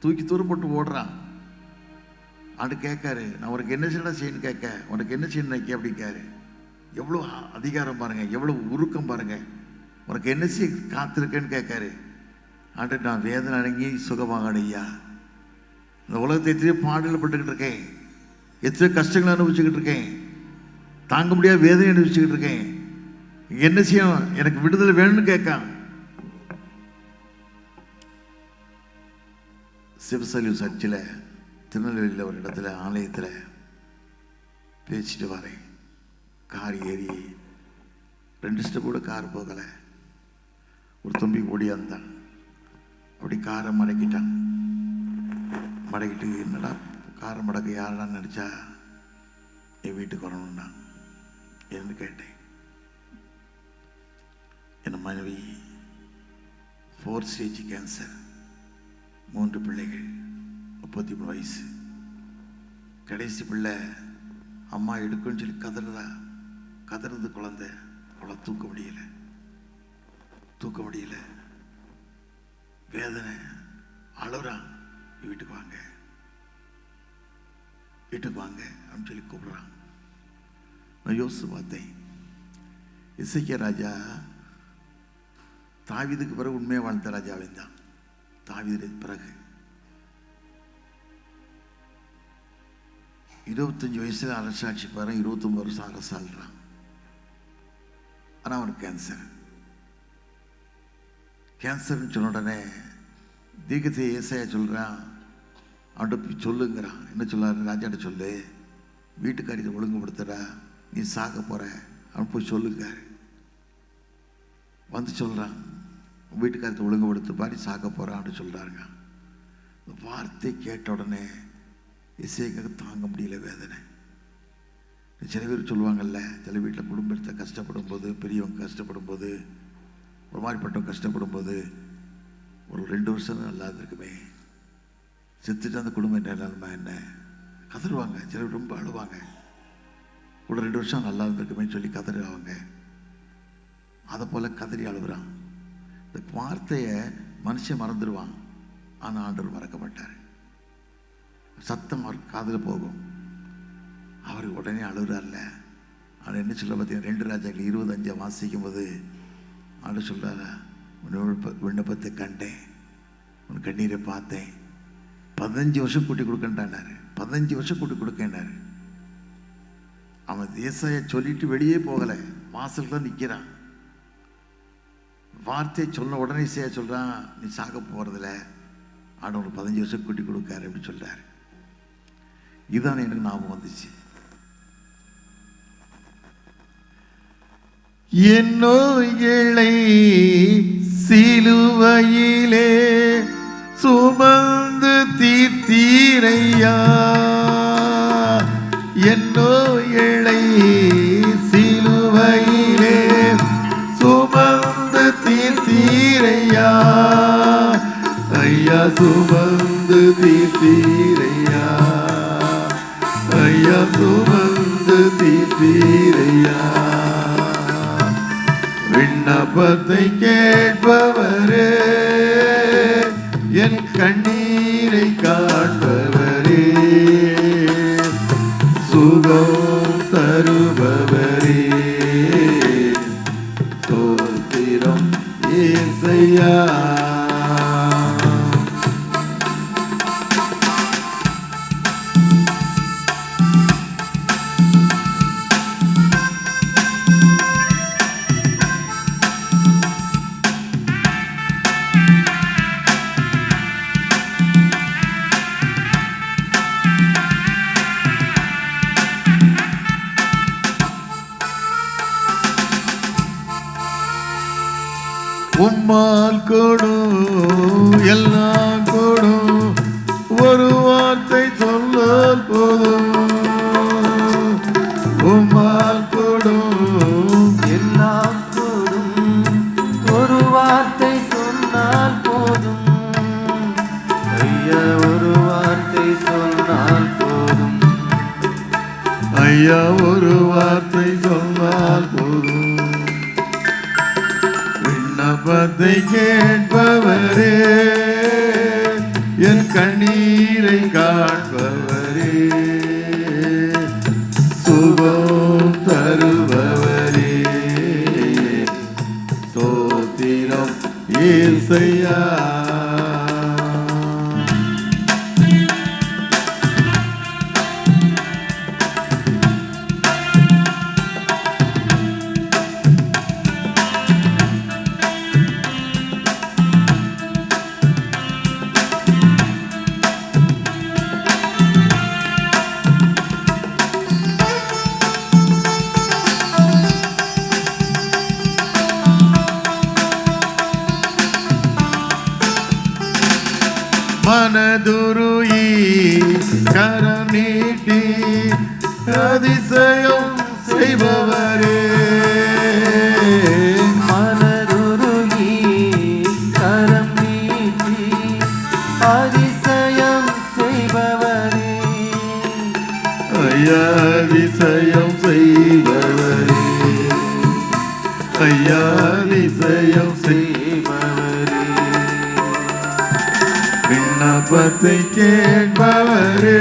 Speaker 2: தூக்கி தூர போட்டு ஓடுறான். ஆண்டு கேட்காரு, நான் உனக்கு என்ன செய்யணும் கேட்க, உனக்கு என்ன செய்யணும் நினைக்க அப்படிங்காரு. எவ்வளோ அதிகாரம் பாருங்க, எவ்வளோ உருக்கம் பாருங்க. உனக்கு என்ன செய்ய காத்திருக்கேன்னு கேட்காரு. ஆண்டு நான் வேதனை அடங்கி சுகமாகணும் ஐயா. இந்த உலகத்தை எத்தனையோ பாடல் பட்டுக்கிட்டு இருக்கேன், எத்தனையோ கஷ்டங்களை அனுபவிச்சுக்கிட்டு இருக்கேன், தாங்க முடியாத வேதனை அனுபவிச்சுக்கிட்டு இருக்கேன். என்ன செய்யணும், எனக்கு விடுதலை வேணும்னு கேட்கான். சிவசலி சர்ச்சில் திருநெல்வேலியில் ஒரு இடத்துல ஆலயத்தில் பேசிட்டு வரேன். கார் ஏறி 2 ஸ்டெப் கூட கார் போகலை. ஒரு தம்பி ஓடியாந்தான். அப்படி காரை மடக்கிட்டான். மடக்கிட்டு என்னடா காரை மடக்க யாருடான்னு நினச்சா என் வீட்டுக்கு வரணும்னா என்னன்னு கேட்டேன். என் மனைவி 4 ஸ்டேஜ் கேன்சர், 3 பிள்ளைகள், 33 வயசு. கடைசி பிள்ளை அம்மா எடுக்குன்னு சொல்லி கதறது குழந்தை. அவளை தூக்க முடியல, வேதனை, அழுறான். வீட்டுக்கு வாங்க அப்படின்னு சொல்லி கூப்பிடுறான். நான் யோசிச்சு பார்த்தேன், இசைக்கிய ராஜா தாவீதுக்கு பிறகு உண்மையாக வாழ்ந்த ராஜாவே தான். தாவீதுக்கு பிறகு 25 வயசுல அரசாட்சி பாரு, 29 வருஷம் அரசாள்றான். ஆனால் அவனுக்கு கேன்சர்னு சொன்ன உடனே தீர்க்கத்தை ஏசாயா சொல்கிறான், அவன்கிட்ட சொல்லுங்கிறான். என்ன சொல்லாரு, ராஜாட்ட சொல்லு, வீட்டுக்காரியத்தை ஒழுங்குபடுத்துறா, நீ சாக போகிற, அவன் போய் சொல்லுங்க. வந்து சொல்கிறான், வீட்டுக்காரத்தை ஒழுங்குபடுத்து பாடி சாக்க போகிறான் அப்படின்னு சொல்கிறாருங்க. வார்த்தை கேட்ட உடனே இசைக்காக தாங்க முடியல வேதனை. சில பேர் சொல்லுவாங்கல்ல, சில வீட்டில் குடும்பத்தை கஷ்டப்படும் போது, பெரியவங்க கஷ்டப்படும் போது, ஒரு மாதிரிப்பட்டவங்க கஷ்டப்படும் போது ஒரு 2 வருஷம் நல்லா இருந்திருக்குமே, செத்துட்டு அந்த குடும்பம் என்ன நிலைமை என்ன கதறுவாங்க. சிலர் ரொம்ப அழுவாங்க. ஒரு 2 வருஷம் நல்லா இருந்திருக்குமே சொல்லி கதறுவாங்க. அதை போல் கதறி அழுகுறான். இந்த வார்த்தையை மனுஷன் மறந்துடுவான், ஆனால் ஆண்டவர் மறக்க மாட்டார். சத்தம் காதில் போகும், அவர் உடனே அழுகிறார்ல. ஆனால் என்ன சொல்ல பார்த்தீங்கன்னா 2 ராஜாக்கள் 25 வாசிக்கும் போது ஆண்டவர் சொல்கிறாரா, விண்ணப்பத்தை கண்டேன், உன் கண்ணீரை பார்த்தேன், 15 வருஷம் கூட்டி கொடுக்கண்டானாரு. 15 வருஷம் கூட்டி கொடுக்கண்டாரு. அவன் ஏசாயா சொல்லிட்டு வெளியே போகலை, வாசல் தான் நிற்கிறான். வார்த்தையை சொன்ன உடனே ஏசாயா சொல்கிறான், நீ சாக போகிறதில்ல, ஆண்டவர் 15 வருஷம் கூட்டி கொடுக்காரு அப்படின்னு சொல்கிறாரு. இதுதான் எனக்கு ஞாபகம் வந்துச்சு.
Speaker 1: என் நோய்களை சிலுவையிலே சுமந்து தீர்த்தீரையா, என் நோய்களை சிலுவையிலே சுமந்து தீர்த்தீரையா, ஐயா சுமந்து தீர்த்தீரையா, ஐயா சுமந்து தீர்த்தீரையா. விண்ணப்பத்தை கேட்பவரே, என் கண்ணீரை காண்பவரே, சுகம் தருபவரே, ஸ்தோத்திரம் இயேசையா. உம்மால் கொடும் எல்லாம் கொடும், ஒரு வார்த்தை சொன்னால் போதும். உம்மால் கொடும்
Speaker 3: எல்லாம் கூடும், ஒரு வார்த்தை சொன்னால் போதும். ஐயா ஒரு வார்த்தை சொன்னால் போதும்,
Speaker 1: ஐயா ஒரு வார்த்தை சொன்னால் போதும். விண்ணப்பத்தை கேட்பவரே, என் கண்ணீரை காண்பவரே, சுகம் தருபவரே, ஸ்தோத்திரம் இயேசையா. மனதுருகி கரம் நீட்டி அதிசயம் செய்பவரே,
Speaker 3: மனதுருகி கரம் நீட்டி அதிசயம் செய்பவரே,
Speaker 1: ஐயா அதிசயம் செய்பவரே, ஐயா அதிசயம் செய்பவரே. விண்ணப்பத்தை கேட்பவரே,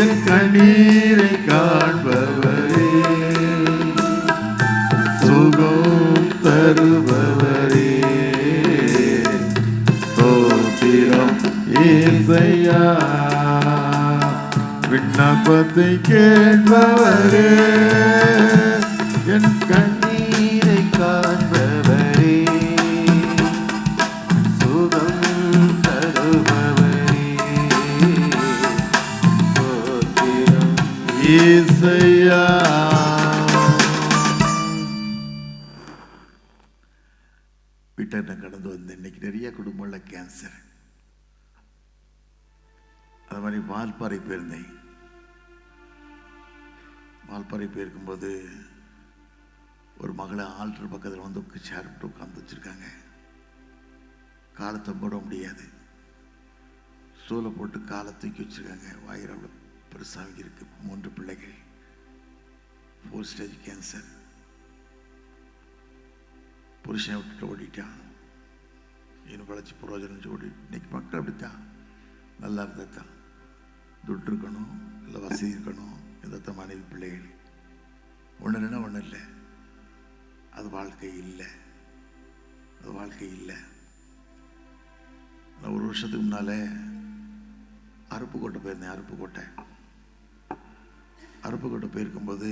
Speaker 1: என் கண்ணீரை காண்பவரே, சுகம் தருபவரே, ஸ்தோத்திரம் இயேசையா. விண்ணப்பத்தை கேட்பவரே, என்
Speaker 3: கண்ணீரை காண்பவரே, சுகம் தருபவரே, ஸ்தோத்திரம்
Speaker 1: இயேசையா.
Speaker 2: வீட்டை நான் கடந்து வந்தேன். இன்னைக்கு நிறைய குடும்பங்களில் கேன்சர். அது மாதிரி வால்பாறை போயிருந்தேன். வால்பாறை போயிருக்கும்போது ஒரு மகளை ஆல்டர் பக்கத்தில் வந்து சேர் விட்டு உட்காந்து வச்சுருக்காங்க. காலத்தை மூட முடியாது. ஸ்டூலை போட்டு காலை தூக்கி வச்சுருக்காங்க. வயிறு அவ்வளோ பெருசாக இருக்கு. 3 பிள்ளைகள், 4 ஸ்டேஜ் கேன்சர். புருஷனை விட்டுட்டு ஓடிட்டான். இன்னும் பழச்சி புரோஜனம் ஓடி. இன்னைக்கு மக்கள் அப்படித்தான். நல்லா இருந்தால் தான் துட்டு இருக்கணும், இல்லை வசதி இருக்கணும், எந்த மனைவி பிள்ளைகள். ஒன்று இல்லைன்னா ஒன்றும் இல்லை. அது வாழ்க்கை இல்லை. அது வாழ்க்கை இல்லை. நான் 1 வருஷத்துக்கு முன்னாலே அருப்புக்கோட்டை போயிருந்தேன். அருப்புக்கோட்டை போயிருக்கும்போது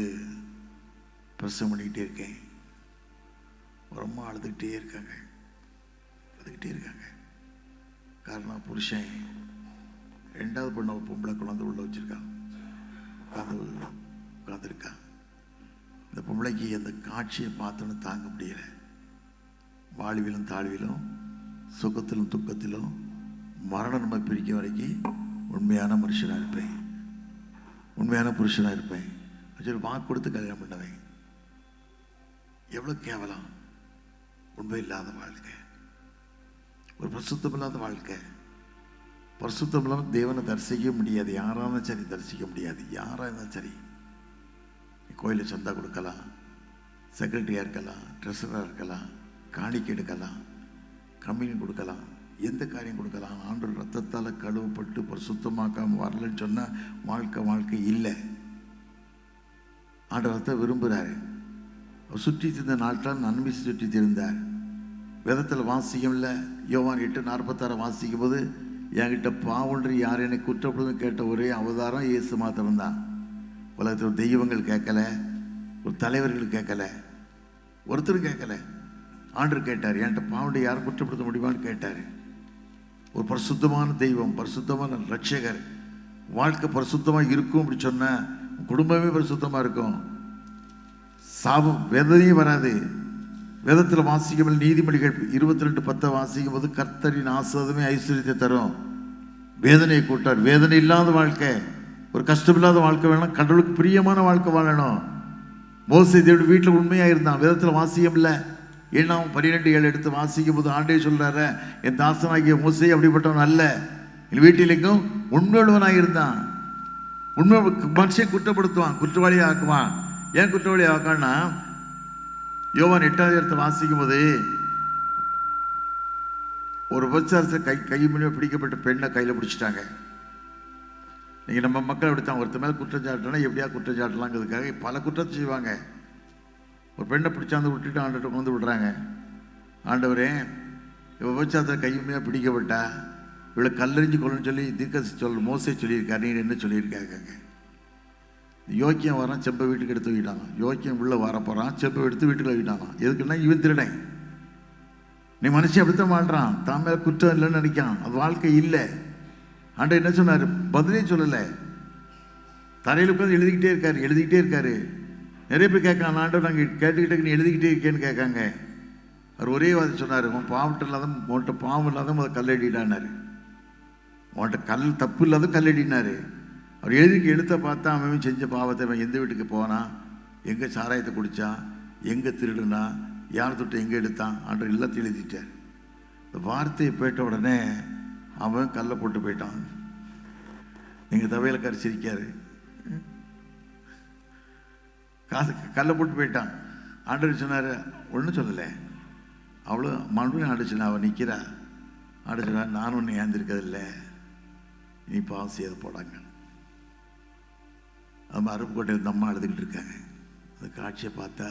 Speaker 2: பிரசவம் பண்ணிக்கிட்டே இருக்கேன். ஒரு அம்மா அழுதுகிட்டே இருக்காங்க. காரணம் புருஷன் 2வது பொண்ணு பொம்பளை குழந்தை உள்ள வச்சிருக்கான். உட்காந்துருக்கான். இந்த பொம்பளைக்கு அந்த காட்சியை பார்த்தோன்னு தாங்க முடியல. வாழ்விலும் தாழ்விலும், சுகத்திலும் துக்கத்திலும் மரணம் நம்ம பிரிக்கும் வரைக்கும் உண்மையான மனுஷனாக இருப்பேன், உண்மையான புருஷனாக இருப்பேன். சரி, வாக்கு கொடுத்து கல்யாணம் பண்ணவேன். எவ்வளோ கேவலம்! உண்மை இல்லாத வாழ்க்கை, ஒரு பரிசுத்தம் இல்லாத வாழ்க்கை. பரிசுத்தம் இல்லாமல் தேவனை தரிசிக்க முடியாது. யாராக இருந்தாலும் சரி தரிசிக்க முடியாது. யாராக இருந்தாலும் சரி. கோயிலில் சந்தா கொடுக்கலாம், செக்ரட்டரியாக இருக்கலாம், ட்ரெஸராக இருக்கலாம், காணிக்கை எடுக்கலாம், கம்யூனியன் கொடுக்கலாம், எந்த காரியம் கொடுக்கலாம். ஆண்டவர் ரத்தத்தால் கழுவப்பட்டு பரிசுத்தமாக்காமல் வரலன்னு சொன்னால் வாழ்க்கை இல்லை. ஆண்டவர் ரத்தம் விரும்புகிறாரு. அவர் சுற்றி திரிந்த நாட்கள் நன்மை சுற்றி திரிந்தார். வேதத்தில் வாசிக்கும்ல, யோவான் 8:46 வாசிக்கும் போது, என்கிட்ட பாவொன்று யார் என்னை குற்றப்படுதுன்னு கேட்ட ஒரே அவதாரம் இயேசு மாத்திரம்தான். உலகத்தில் ஒரு தெய்வங்கள் கேட்கல, ஒரு தலைவர்கள் கேட்கல, ஒருத்தரும் கேட்கல. ஆண்டவர் கேட்டார், என்கிட்ட பாவொன்று யார் குற்றப்படுத்த முடியுமான்னு கேட்டார். ஒரு பரிசுத்தமான தெய்வம், பரிசுத்தமான ரட்சகர். வாழ்க்கை பரிசுத்தமாக இருக்கும் அப்படி சொன்னால் குடும்பமே பரிசுத்தமாக இருக்கும். சாபம் வேதனையும் வராது. வேதத்தில் வாசிக்கும் நீதிமொழிகள் 22:10 வாசிக்கும் போது, கர்த்தரின் ஆசீர்வாதமே ஐஸ்வர்யத்தை தரும், வேதனையை கூட்டார். வேதனை இல்லாத வாழ்க்கை, ஒரு கஷ்டம் இல்லாத வாழ்க்கை வேணும். கடவுளுக்கு பிரியமான வாழ்க்கை வாழணும். மோசே தேவனுடைய வீட்டில் உண்மையாக இருந்தான். வேதத்தில் வாசியம் இல்லை. ஏன்னா 12:7 எடுத்து வாசிக்கும் போது ஆண்டே சொல்றாரு, என் தாசனாகிய மோசே அப்படிப்பட்டவன் அல்ல, என் வீட்டில் எங்கும் உண்மையுள்ளவனாக இருந்தான். உண்மை மனுஷன் குற்றப்படுத்துவான், குற்றவாளியாக ஆக்குவான். ஏன் குற்றவாளி ஆக்கான்னா, யோவான் 8:10 வாசிக்கும் போது ஒரு விபச்சாரத்தில் கை முன்னே பிடிக்கப்பட்ட பெண்ணை கையில் பிடிச்சிட்டாங்க. நீங்கள் நம்ம மக்கள் அப்படித்தான். ஒருத்த மேலே குற்றச்சாட்டுனா எப்படியா குற்றச்சாட்டலாங்கிறதுக்காக பல குற்றத்தை செய்வாங்க. ஒரு பெண்ணை பிடிச்சாந்து விட்டுட்டு ஆண்டவர்கிட்ட வந்து விடுறாங்க. ஆண்டவரே, விபச்சாரத்தில் கையுமையாக பிடிக்கப்பட்டா இவளை கல்லறிஞ்சு கொள்ளுன்னு சொல்லி தீர்க்க மோசே சொல்லியிருக்காரு. நீங்கள் என்ன சொல்லியிருக்காங்க? யோக்கியம் வரான், செம்பை வீட்டுக்கு எடுத்து வைக்கிட்டாங்க. யோக்கியம் உள்ளே வர போகிறான், செம்பை எடுத்து வீட்டுக்கு வைக்கிட்டாங்க. எதுக்குன்னா இவன் திருடன். நீ மனுஷன் அப்படித்தான் வாழ்றான், தான் மேலே குற்றம் இல்லைன்னு நினைக்கான். அது வாழ்க்கை இல்லை. ஆண்டவர் என்ன சொன்னார்? பதிலே சொல்லலை. தரையில் உட்காந்து எழுதிக்கிட்டே இருக்காரு. நிறைய பேர் கேட்காங்க, ஆண்டவர் நாங்கள் கேட்டுக்கிட்டே நீ எழுதிக்கிட்டே இருக்கேன்னு கேட்காங்க. அவர் ஒரே வார்த்தை சொன்னார், உன் பாவம் இல்லாத உன்கிட்ட பாவம் இல்லாத அதை கல்லடினார். உன்கிட்ட தப்பு இல்லாத கல்லடினார். அவர் எழுத்த பார்த்தா அவன் செஞ்ச பாவத்தை, அவன் எந்த வீட்டுக்கு போனான், எங்கே சாராயத்தை குடித்தான், எங்கே திருடுனா, யார் தொட்டு எங்கே எடுத்தான், ஆண்டவர் எல்லாத்தையும் எழுதிட்டார். இந்த வார்த்தையை போயிட்ட உடனே அவன் கல்லை போட்டு போயிட்டான். நீங்கள் தவையில் கரிச்சிருக்காரு, காசு கல்லை போட்டு போயிட்டான். ஆண்டவர் சொன்னார், ஒன்றும் சொல்லலை. அவ்வளோ மறுபடியும் ஆண்டுச்சுன்னா அவன் நிற்கிறா. ஆண்டுச்சுனா நானும் ஒன்று ஏந்திருக்கதில்லை, நீ பாவம் செய்து போடாங்க. அது அருப்புக்கோட்டையில் இந்த அம்மா அழுதுகிட்டு இருக்காங்க. அந்த காட்சியை பார்த்தா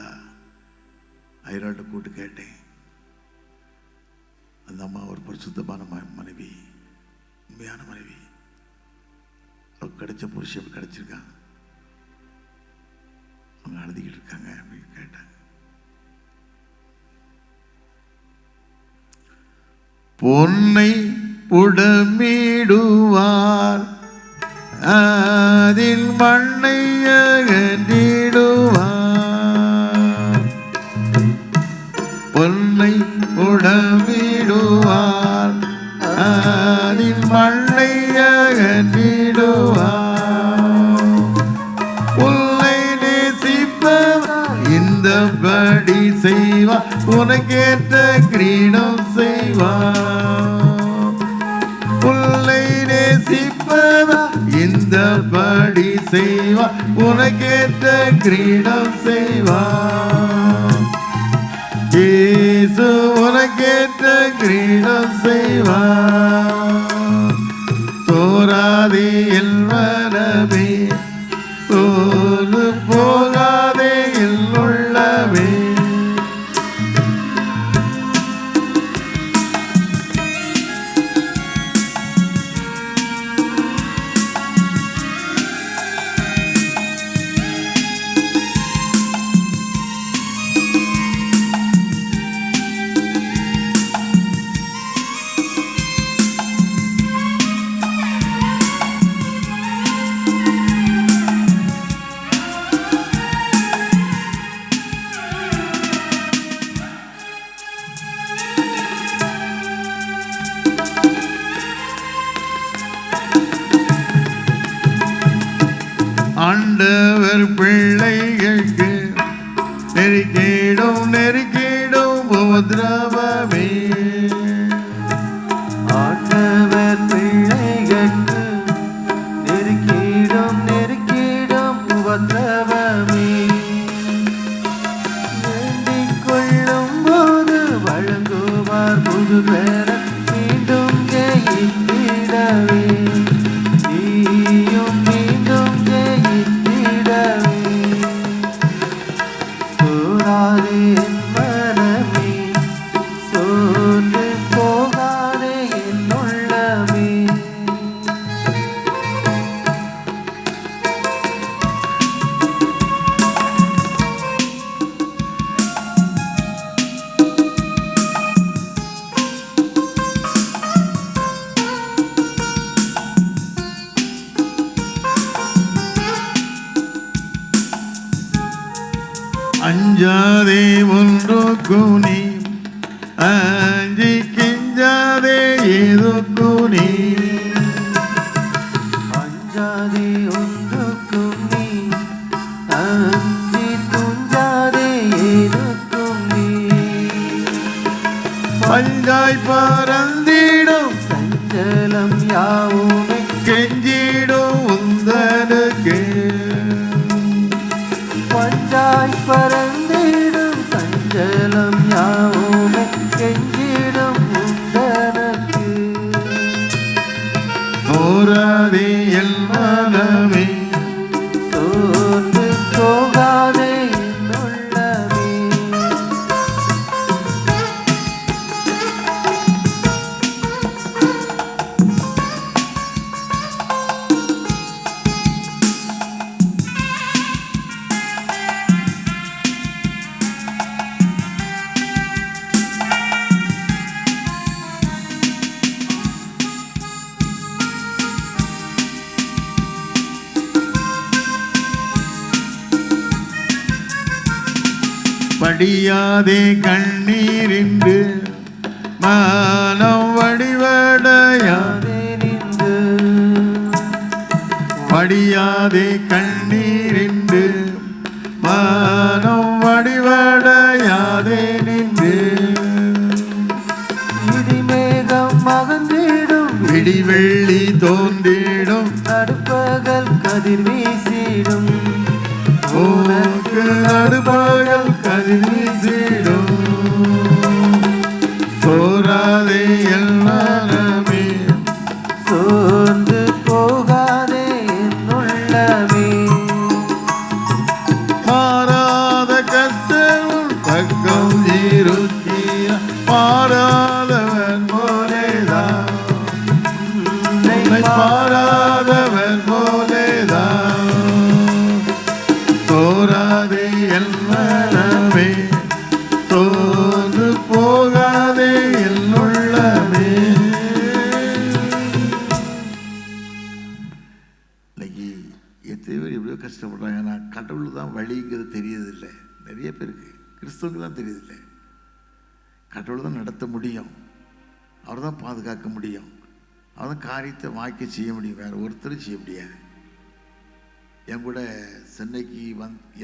Speaker 2: ஐராட்ட கூட்டு கேட்டேன். அந்த அம்மா ஒரு பரிசுத்தமான மனைவி, உண்மையான மனைவி. அவருக்கு கிடைச்ச புருஷன் கிடைச்சிருக்காங்க. அவங்க அழுதுகிட்டு இருக்காங்க அப்படின்னு கேட்டாங்க. பொன்னை புடமிடுவார், அதில் மண்ணை அகற்றிடுவார். பொன்னை புடமிடுவார், அதில் மண்ணை அகற்றிடுவார். உன்னை நேசிப்பவர் இந்தபடி செய்வார், உனக்கேற்ற கிரீடம் செய்வார்.
Speaker 1: செய்வார், உனக்கேற்ற கிரீடம் செய்வார். இயேசு உனக்கேற்ற கிரீடம் செய்வார். சோராதே என் மனமே, சோர்ந்து போகாதே என் உள்ளமே. ஆண்டவர் பிள்ளைகளுக்கு நெருக்கிடும் நெருக்கிடும் உபதிரவமே.
Speaker 3: ஆண்டவர் பிள்ளைகளுக்கு நெருக்கிடும் நெருக்கிடும் உபத்திரவமே. வேண்டிக் கொள்ளும் போது வழங்குவார் புது பெற, மீண்டும் ஜெயித்திடவே. நீயும் மீண்டும் ஜெயித்திடவே. சோராதே என் மனமே, சோர்ந்து போகாதே என் உள்ளமே.
Speaker 1: அஞ்சாதே ஒன்றுக்கும் நீ, அஞ்சி கெஞ்சாதே ஏதுக்கும் நீ.
Speaker 3: அஞ்சாதே ஒன்றுக்கும் நீ, அஞ்சி துஞ்சாதே ஏதுக்கும் நீ.
Speaker 1: பஞ்சாய் பறந்திடும்
Speaker 3: சஞ்சலம் யாவுமே
Speaker 1: கெஞ்சிடும் உந்தனுக்கு.
Speaker 3: பஞ்சாய் பறந்திடும் சஞ்சலம் யாவுமே கெஞ்சிடும் உந்தனக்கு.
Speaker 1: சோராதே என் மனமே,
Speaker 3: சோர்ந்து போகாதே என் உள்ளமே.
Speaker 1: படியாதே கண்ணீரின்று மானம் வடிவடையா.
Speaker 3: நின்று
Speaker 1: படியாதே கண்ணீரின்று மானம் வடிவடையாதே நின்று.
Speaker 3: இடிமேகம் மகந்திடும்
Speaker 1: விடிவெள்ளி தோன்றிடும்
Speaker 3: நடுப்பகல் கதிர் வீசிடும்.
Speaker 1: உனக்கு நடுப்பகல் கதிர் வீசிடும். சோராதே என் மனமே,
Speaker 3: சோர்ந்து போகாதே என் உள்ளமே.
Speaker 1: மாறாத கர்த்தரும் பக்கம் இருக்கிற மாறாதவன் போலேதான். உன்னை பாராதவன் போலேதான். சோராதே என் மனமே, சோர்ந்து போகாதே என் உள்ளமே. இன்னைக்கு எத்தனை பேர் எப்படியோ கஷ்டப்படுறாங்க. நான் கடவுள் தான் வழிங்கிறது தெரியறதில்லை நிறைய பேருக்கு. கிறிஸ்தவங்க தான் தெரியுதில்லை. கடவுள் தான் நடத்த முடியும், அவர் தான் பாதுகாக்க முடியும், அவர் தான் காரியத்தை வாய்க்க செய்ய முடியும், வேறு ஒருத்தரும் செய்ய முடியாது. என் கூட சென்னைக்கு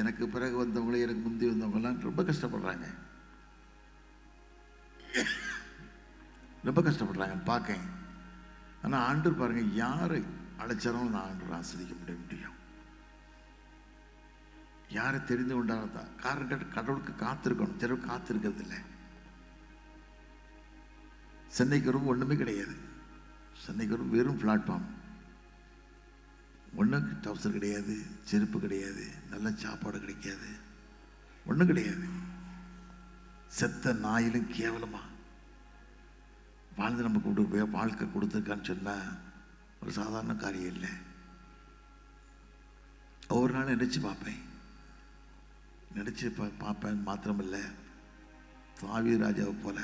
Speaker 1: எனக்கு பிறகு வந்தவங்களே, எனக்கு முந்தி வந்தவங்கலாம் ரொம்ப கஷ்டப்படுறாங்க, ரொம்ப கஷ்டப்படுறாங்க பார்க்க. ஆனால் ஆண்டவர் பாருங்கள், யாரை அழைச்சாலும் நான் ஆண்டவர் ஆஸ்வதிக்க முடியும். யாரை தெரிந்து கொண்டால்தான். காரணம் கடவுளுக்கு காத்திருக்கணும். சிலர் காத்திருக்கிறது இல்லை. சென்னைக்கு ரொம்ப ஒன்றுமே கிடையாது. சென்னைக்கு ரொம்ப வெறும் பிளாட்ஃபார்ம். ஒன்றும் டவுசர் கிடையாது, செருப்பு கிடையாது, நல்ல சாப்பாடு கிடைக்காது, ஒன்றும் கிடையாது. செத்த நாயிலும் கேவலமா வாழ்ந்து நமக்கு வாழ்க்கை கொடுத்துருக்கான்னு சொன்னால் ஒரு சாதாரண காரியம் இல்லை. ஒவ்வொரு நாளும் நினச்சி பார்ப்பேன் மாத்திரமில்லை, தாவீது ராஜாவை போல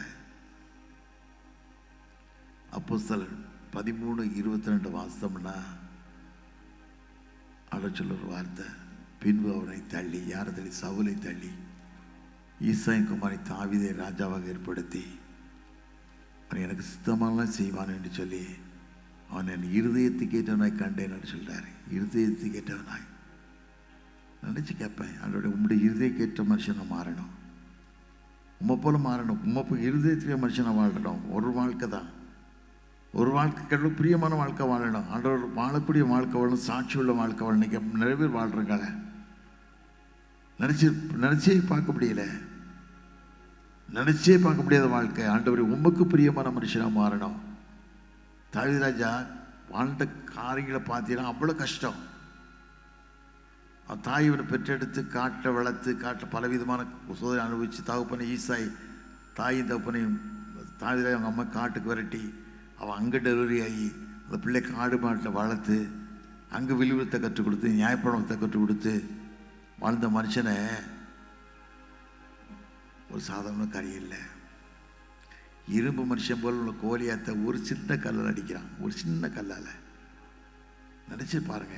Speaker 1: அப்போஸ்தலர் 13:22 வாசித்தோம்னா சொல்ல ஒரு வார்த்தை, பின்பு அவனை தள்ளி, யாரை தள்ளி? சவுலை தள்ளி ஈசாயின் குமாரை தாவீதை ராஜாவாக ஏற்படுத்தி அவன் எனக்கு சித்தமானலாம் செய்வான் என்று சொல்லி அவன் என் இருதயத்துக்கு ஏற்றவனாய் கண்டேன் என்று சொல்கிறார். இருதயத்துக்கு ஏற்றவனாய் நினச்சி கேட்பேன், அதோட உங்களுடைய இருதயக்கு ஏற்ற மனுஷனை மாறணும், உம்மை போல மாறணும், உம்மை போய் இருதயத்துக்கு மனுஷனை வாழணும். ஒரு வாழ்க்கை தான், ஒரு வாழ்க்கை கடவுள் பிரியமான வாழ்க்கை வாழணும். ஆண்டவர் வாழக்கூடிய வாழ்க்கை வாழணும், சாட்சி உள்ள வாழ்க்கை வாழணும். இன்றைக்கி நிறைய பேர் வாழ்கிறாங்க, நினச்சே பார்க்க முடியல, நினச்சே பார்க்க முடியாத வாழ்க்கை. ஆண்டவர் உமக்கு பிரியமான மனுஷனாக மாறணும். தாவீது ராஜா வாழ்ந்த காரியங்களை பார்த்தீங்கன்னா அவ்வளோ கஷ்டம். தாய் இவனை பெற்றெடுத்து காட்டை வளர்த்து காட்டை பலவிதமான சோதனை அனுபவித்து தகப்பனை ஈசாய் தாயும் தகப்பனையும் தாவீது அவங்க அம்மா காட்டுக்கு விரட்டி அவன் அங்கே டெலிவரி ஆகி அந்த பிள்ளை காடு மாட்டில் வளர்த்து அங்கே விழுவத்தை கற்றுக் கொடுத்து நியாயப்படத்தை கற்றுக் கொடுத்து வாழ்ந்த மனுஷனை ஒரு சாதாரண காரியம் இல்லை. இரும்பு மனுஷன் போல் உள்ள கோலியாத்தை ஒரு சின்ன கல்லால் அடிக்கிறான், ஒரு சின்ன கல்லால். நினச்சி பாருங்க,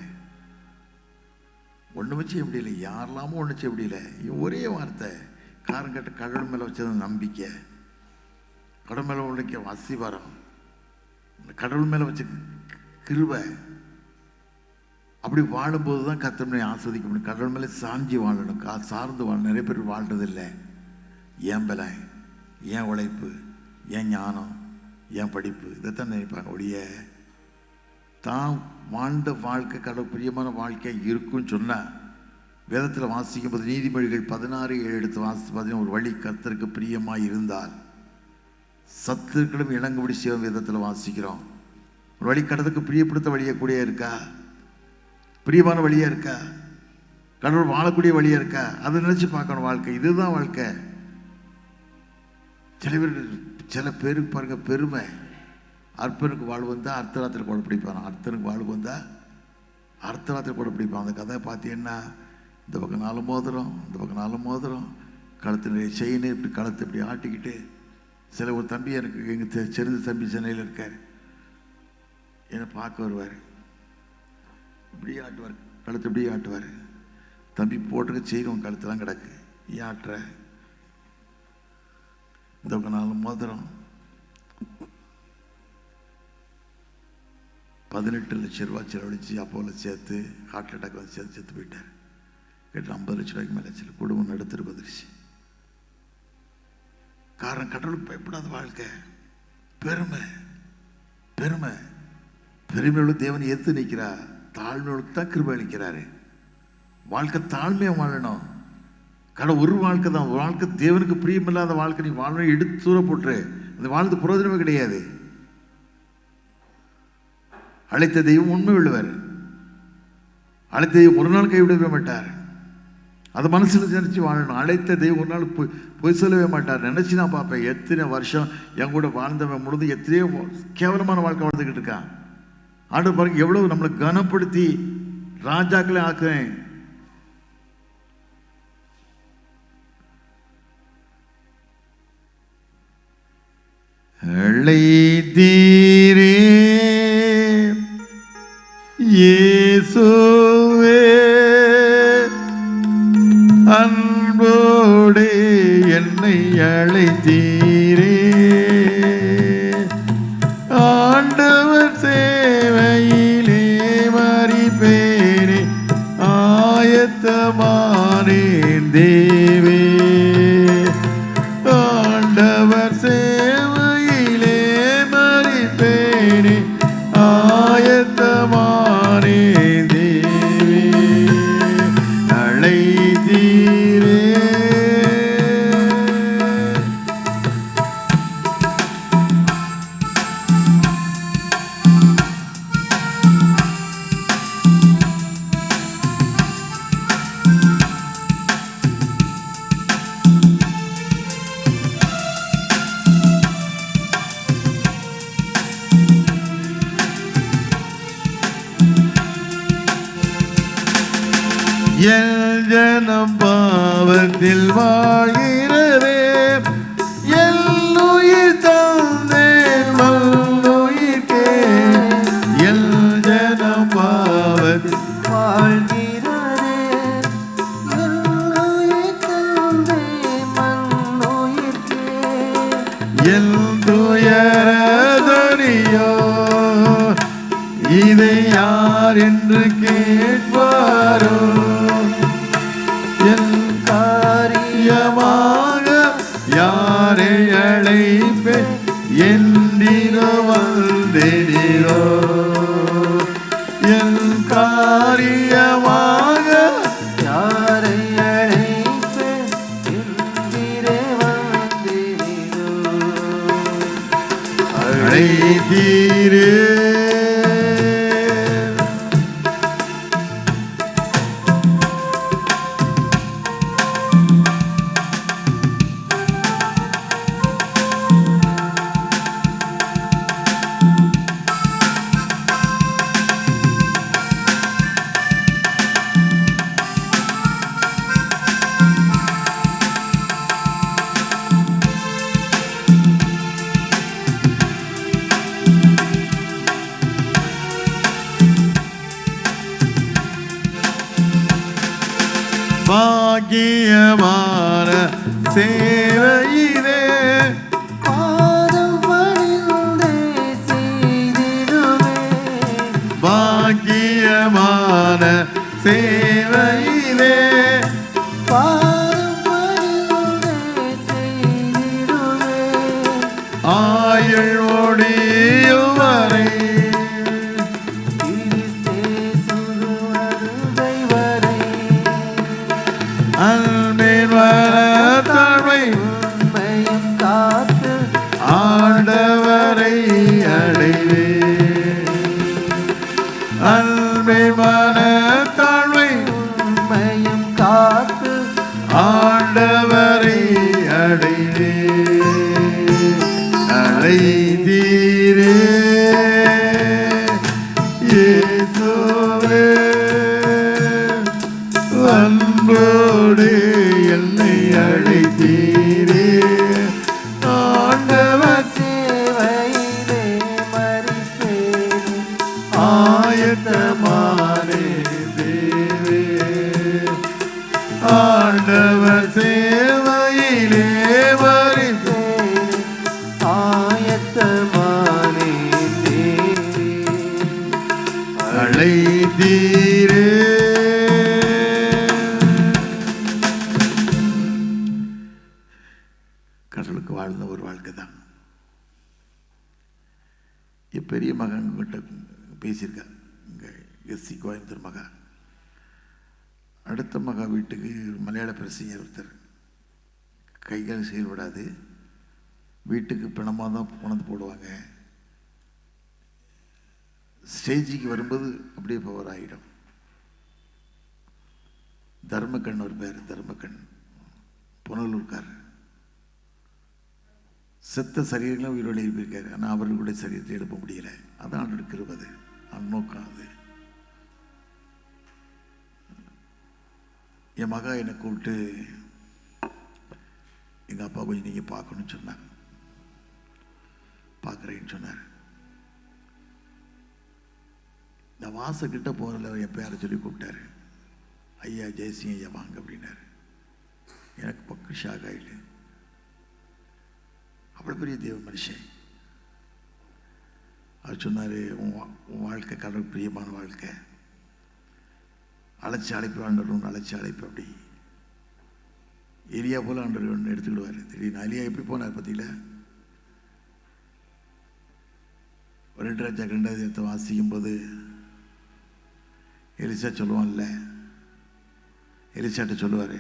Speaker 1: ஒன்று வச்சு எப்படி இல்லை, யாரெல்லாமும் ஒன்று வச்சு எப்படி இல்லை. ஒரே வார்த்தை, காரம் கட்ட கடவுள் மேலே வச்சது நம்பிக்கை, கடவுள் மேலே உழைக்க அஸ்திவாரம், கடவுள் மேலே வச்ச கிருபை. அப்படி வாழும்போது தான் கர்த்தரை ஆஸ்வதிக்க முடியும். கடவுள் மேலே சாஞ்சி வாழணும், சார்ந்து வாழணும். நிறைய பேர் வாழ்றதில்லை. ஏன் பலை, ஏன் உழைப்பு, ஏன் ஞானம், ஏன் படிப்பு, இதைத்தான் நினைப்பாங்க. ஒழிய தான் வாழ்ந்த வாழ்க்கை கடவுள் பிரியமான வாழ்க்கையாக இருக்குன்னு சொன்னால் வேதத்தில் வாசிக்கும் போது நீதிமொழிகள் 16:7 எடுத்து வாசித்து பார்த்தீங்கன்னா, ஒரு வழி கர்த்தருக்கு பிரியமாக இருந்தால் சத்துருக்களும் இணங்குபடி செய்வோம். வேதத்தில் வாசிக்கிறோம். ஒரு வழி கடத்துக்கு பிரியப்படுத்த வழியாக கூடிய இருக்கா, பிரியமான வழியாக இருக்கா, கடவுள் வாழக்கூடிய வழியாக இருக்கா, அதை நினச்சி பார்க்கணும். வாழ்க்கை இதுதான் வாழ்க்கை. சில பேருக்கு பாருங்க பெருமை, அற்பனுக்கு வாழ்வு வந்தால் அர்த்தராத்திரி கூட பிடிப்பான், அர்த்தனுக்கு வாழ்வு வந்தால் அர்த்தராத்திரி கூட பிடிப்பான். அந்த கதை பார்த்தீங்கன்னா இந்த பக்கம் 4 மோதிரம், இந்த பக்கம் 4 மோதிரம், கழுத்து நிறைய செயின், இப்படி கழுத்து இப்படி ஆட்டிக்கிட்டு. சில ஒரு தம்பி எனக்கு எங்கள் சிறந்த தம்பி சென்னையில் இருக்கார், என்னை பார்க்க வருவார், இப்படியே ஆட்டுவார், கழுத்து இப்படியே ஆட்டுவார். தம்பி போட்டுக்க செய்யும் கழுத்துலாம் கிடக்கு, ஏன் ஆட்டுற? இந்த பக்கம் 4 மோதிரம், 18 லட்சம் ரூபா செலவழிச்சு அப்போல சேர்த்து ஹார்ட் அட்டாக் வந்து சேர்த்து செத்து போயிட்டார். கேட்டு 50 லட்ச ரூபாய்க்கு மேலே சில குடும்பம் நடத்திட்டு வந்துருச்சு. காரணம் கடவுளுக்கு பயப்படாத வாழ்க்கை. பெருமை பெருமை பெருமையோடு தேவன் ஏற்று நிற்கிறார், தாழ்மையோடு தான் கிருபை அளிக்கிறாரு. வாழ்க்கை தாழ்மையாக வாழணும். கடவுள் ஒரு வாழ்க்கை தான், ஒரு வாழ்க்கை தேவனுக்கு பிரியமில்லாத வாழ்க்கை நீ வாழணும் எடுத்து தூர போட்டுரு, அந்த வாழ்ந்து பிரயோஜனமே கிடையாது. அழைத்த தெய்வம் உண்மை உள்ளவர், அழைத்த தெய்வம் ஒரு நாள் கைவிடவே மாட்டார். அதை மனசில் நினச்சி வாழணும். அழைத்த தெய்வம் ஒரு நாள் பொய் சொல்லவே மாட்டார். நினச்சி நான் பார்ப்பேன், எத்தனை வருஷம் என் கூட வாழ்ந்தவன் முழுது எத்தனையோ கேவலமான வாழ்க்கை வாழ்ந்துக்கிட்டு இருக்கான். ஆண்டு பாருங்க எவ்வளவு நம்மளை கனப்படுத்தி ராஜாக்களை ஆக்குறேன்.
Speaker 2: அழைத்தீரே இயேசுவே, அன்போடே என்னை அழைத்தீரே, ஆண்டவர் சேவையிலே மரிப்பேனே, ஆயத்தமானேன் தேவே, ஆண்டவர் சேவையிலே மரிப்பேனே, ஆயத்தமானேன் தேவே, அழைத்தீரே என் ஜனம் பாவத்தில் வாழ்கிறதே, என் உயிர் தந்தேன் வல்லுயிர்க்கே. என் ஜனம் பாவத்தில்
Speaker 3: வாழ்கிறதே, எல்லுயிர் தந்தேன் மண்ணுயிர்க்கே.
Speaker 2: என் துயரதனியோ இதை யார் என்று கேட்பாரோ. என் காரியமாக யாரை அழைப்பேன் என்றிரோ வந்தேனோ. என் காரியமாக
Speaker 3: யாரை அழைப்பேன் என்றிரே வந்தேனோ.
Speaker 2: அழைத்தீரே. பாக்கியமான சேவையிலே
Speaker 3: பாதம் பணிந்தே செய்திடுவே.
Speaker 2: பாக்கியமான சேவையிலே
Speaker 3: பாதம் பணிந்தே செய்திடுவே.
Speaker 2: ஆயுள் ஒடியும் வரை
Speaker 3: கிறிஸ்தேசு வருகை வரை
Speaker 2: அன்பின் வரத்தாழ்மை
Speaker 3: உண்மையும் காத்து
Speaker 2: ஆண்டவரை அடைவே. அன்பின் மனத்தாழ்மை
Speaker 3: உண்மையும் காத்து
Speaker 2: ஆண்டவரை அடைவே. அழைத்தீரே இயேசுவே, அன்போடு என்னை அழைத்தீரே. ஆண்டவர்
Speaker 3: சேவையிலே மரிப்பேன்
Speaker 2: ஆயத்தமானே தேவே. ஆண்டவர் சேவையிலே வரிசை
Speaker 3: ஆயத்தமானே தேவே.
Speaker 2: அழைத்தீரே. கடவுளுக்கு வாழ்ந்த ஒரு வாழ்க்கை தான். பெரிய மகன் கிட்ட பேசியிருக்கா இங்கே எஸ்சி கோயம்புத்தூர் மகா. அடுத்த மகா வீட்டுக்கு மலையாள பிரசிஞர் ஒருத்தர் கைகள் செயல்படாது, வீட்டுக்கு பிணமாக தான் கொண்டு போடுவாங்க. ஸ்டேஜுக்கு வரும்போது அப்படியே பவர் ஆகிடும். தர்மக்கண் ஒரு பேர், தர்மக்கண் புனலூர்கார். செத்த சரீரங்களும் உயிரோடு எழுப்பியிருக்காரு. ஆனால் அவர்களுடைய சரீரத்தை எழுப்ப முடியல. அதான் இருக்கிறது அந்நோக்கம். அது என் மகா என்னை கூப்பிட்டு எங்கள் அப்பா கொஞ்சம் நீங்கள் பார்க்கணும்னு சொன்னாங்க. பார்க்குறேன்னு சொன்னார். நான் வாசக்கிட்ட போகிறதில்ல என் பேரை சொல்லி கூப்பிட்டாரு. ஐயா ஜெயசிங் ஐயா வாங்க அப்படின்னாரு. எனக்கு பக்கம் ஷாக் ஆகிட்டு. அவ்வளோ பெரிய தெய்வ மனுஷன். அவர் சொன்னார், உன் வாழ்க்கை கடவுள் பிரியமான வாழ்க்கை, அழைச்சி அழைப்பு ஆண்டவர் அழைச்சி அழைப்பு. அப்படி எலியா போல் ஆண்டவர் ஒன்று எடுத்துக்கிடுவார். திடீர்னு எலியா எப்படி போனார் பார்த்தீங்களா? 2 ராஜா 2 வாசிக்கும் போது எலிசா சொல்லுவான்ல, எலிசாட்ட சொல்லுவார்,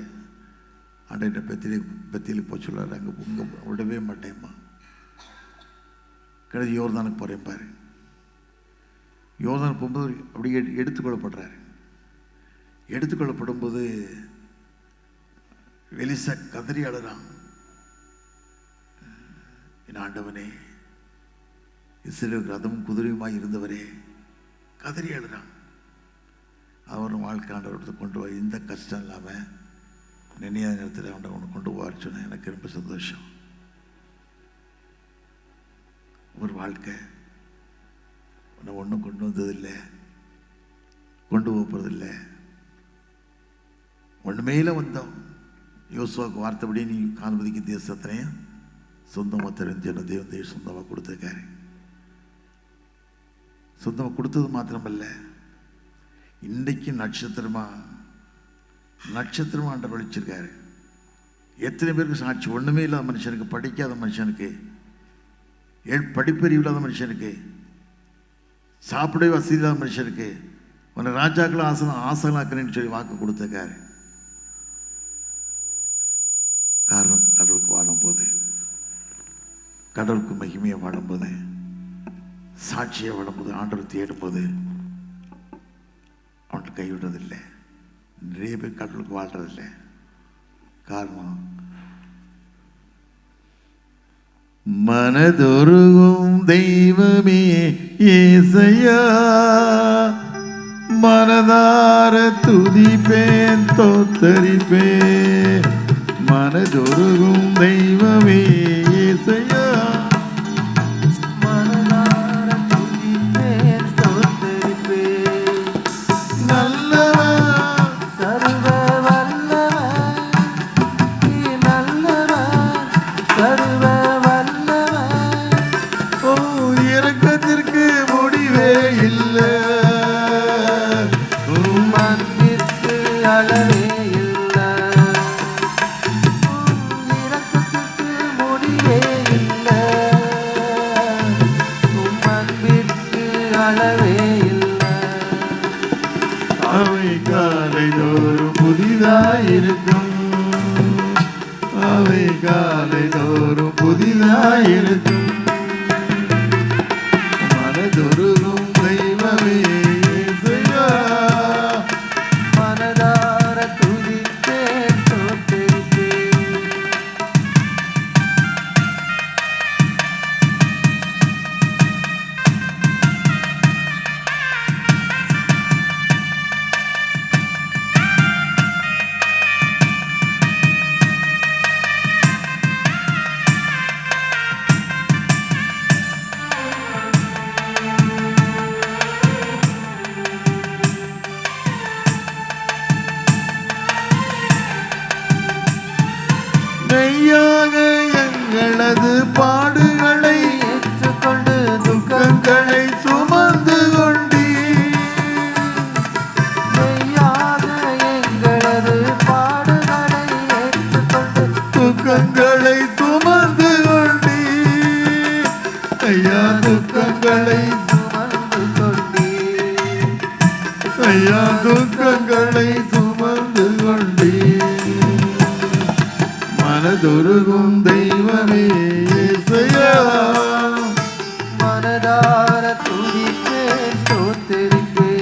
Speaker 2: ஆண்ட பெத்திலுக்கு போய் சொல்லுவார், அங்கே உங்க விடவே மாட்டேம்மா, கடைசி யோர்தானுக்கு போகிறேன் பாரு. யோர்தான் போகும்போது அப்படி எடுத்துக்கொள்ளப்படுறாரு. எடுத்துக்கொள்ளப்படும் போது எலிசா கதறி அழுறான், என் ஆண்டவனே, இஸ்ரவேலுக்கு ரதமும் குதிரையுமாய் இருந்தவரே, கதறி அழுறான்.
Speaker 1: அவரும் வாழ்க்கை ஆண்டவர்கிட்ட கொண்டு போய் இந்த கஷ்டம் இல்லாமல் நினையாத நேரத்தில் அவனை ஒன்று கொண்டு போவார் சொன்னால் எனக்கு ரொம்ப சந்தோஷம். ஒரு வாழ்க்கை உன்னை ஒன்றும் கொண்டு வந்ததில்லை, கொண்டு போகிறதில்லை. ஒன்றுமேல வந்தோம். யோசுவாவுக்கு வார்த்தைப்படி நீ காண்பதிக்கு தேசத்தினையும் சொந்தமாக தெரிஞ்சன தேவதையை சொந்தமாக கொடுத்துருக்காரு. சொந்தமாக கொடுத்தது மாத்திரமல்ல, இன்றைக்கு நட்சத்திரமா ஆண்டவர் வச்சிருக்காரு. எத்தனை பேருக்கு சாட்சி? ஒன்றுமே இல்லாத மனுஷனுக்கு, படிக்காத மனுஷனுக்கு, படிப்பறிவு இல்லாத மனுஷனுக்கு, சாப்பிடவே வசதி இல்லாத மனுஷனுக்கு உன்னை ராஜாக்களும் ஆசனாக்கிறேன்னு சொல்லி வாக்கு கொடுத்துருக்காரு. காரணம், கடவுளுக்கு வாழும்போது, கடவுளுக்கு மகிமையை வாழும்போது, சாட்சியை வாழும்போது, ஆண்டவர் தேடும்போது அவன்கிட்ட கைவிடுறதில்லை. நிறைய பேர் கடவுளுக்கு வாழ்றதில்லை. காரணம்,
Speaker 2: மனதொருகும் தெய்வமே ஏசையா, மனதார துதிப்பேன் தோத்தரிப்பேன். மனதொருகும் தெய்வமே ஏசையா,
Speaker 3: மனதார துதிப்பேன் தோத்தரிப்பேன்.
Speaker 2: நல்லவன்
Speaker 3: சர்வ வல்லவன், நீ நல்லவன், சர்வ வல்லவன்.
Speaker 2: ஓ இரக்கத்திற்கு முடிவே இல்லை,
Speaker 3: உம் அன்பிற்கு அளவே இல்லை, உம் இரக்கத்திற்கு முடிவே இல்லை, உம் அன்பிற்கு அளவே இல்லை.
Speaker 2: அவை காலைதோறும் புதிதாயிருக்கும், அவை காலைதோறும் புதிதாயிருக்கும். மனதொருகும் தெய்வமே இயேசுவா,
Speaker 3: மனதார துதிப்பேன் தோத்தரிப்பேன்.
Speaker 2: மெய்யாக எங்களது பாடுகளை
Speaker 3: ஏற்றுக்கொண்டு
Speaker 2: துக்கங்களை சுமந்து கொண்டீ.
Speaker 3: மெய்யாக எங்களது பாடுகளை ஏற்றுக்கொண்டு
Speaker 2: துக்கங்களை சுமந்து கொண்டீ. ஐயா துக்கங்களை,
Speaker 3: சுமந்து கொண்டீர்.
Speaker 2: ஐயா துக்கங்களை சுமந்து கொண்டீ. மனதொருகும் தெய்வமே இயேசுவா,
Speaker 3: மனதார துதிப்பேன் தோத்தரிப்பேன்.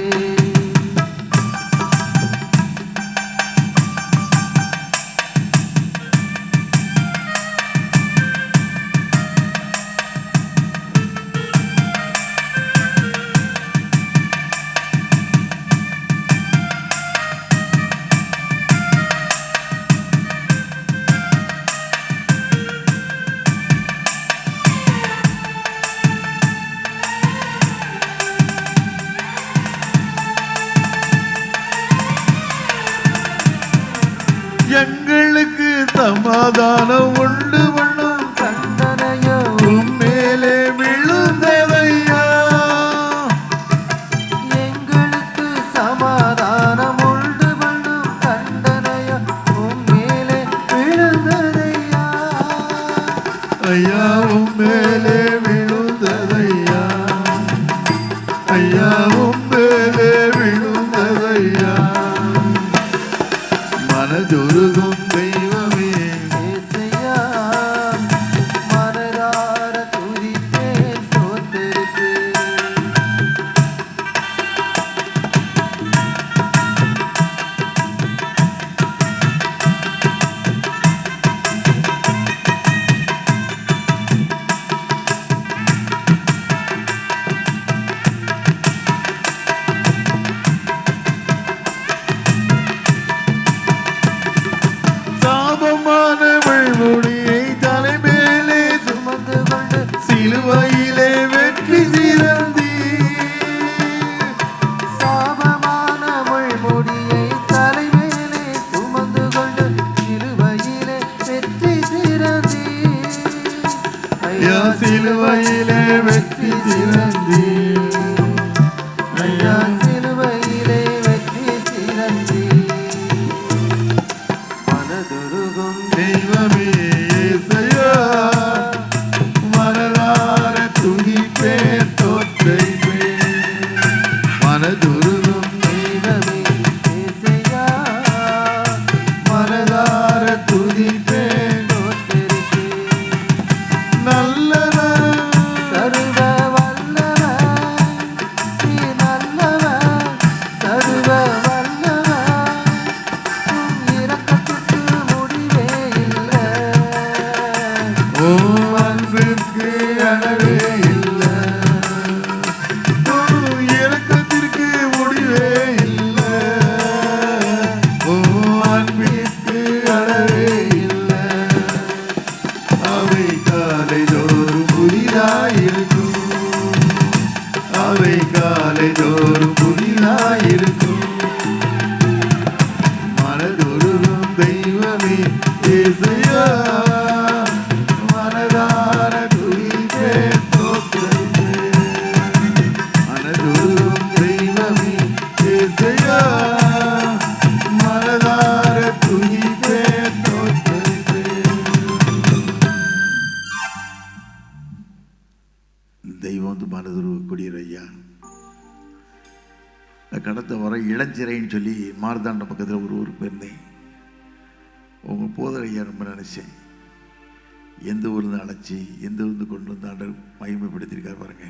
Speaker 2: எங்களுக்கு சமாதானம் உண்டு பண்ணும்
Speaker 3: தண்டனையோ
Speaker 2: உம்மேலே விழுந்ததையா.
Speaker 3: எங்களுக்கு சமாதானம் உண்டு பண்ணும் தண்டனையோ உம்மேலே விழுந்ததையா.
Speaker 2: ஐயா உம்மேலே விழுந்ததையா, ஐயா உம்மேலே விழுந்ததையா. மனதொருகும் தெய்வமே
Speaker 3: ஏசையா, மனதார துதிப்பேன் தோத்தரிப்பேன். தெய்வமே இயேசையா மனதார துதிப்பேன் ஸ்தோத்திரிப்பேன் மனதுருகும் தெய்வமே இயேசையா மனதார துதிப்பேன் ஸ்தோத்திரிப்பேன்.
Speaker 1: தெய்வம் வந்து மனதுருவக்கூடியவர் ஐயா. கடத்த வர இளஞ்சிறைன்னு சொல்லி மார்தாண்ட பக்கத்தில் ஒரு ஊருக்கு போயிருந்தேன். உங்கள் போதர் ஐயா ரொம்ப நினச்சேன். எந்த ஊர்லேருந்து அழைச்சி எந்த ஊர்ந்து கொண்டு வந்து ஆண்டவர் மகிமைப்படுத்தியிருக்காரு பாருங்க.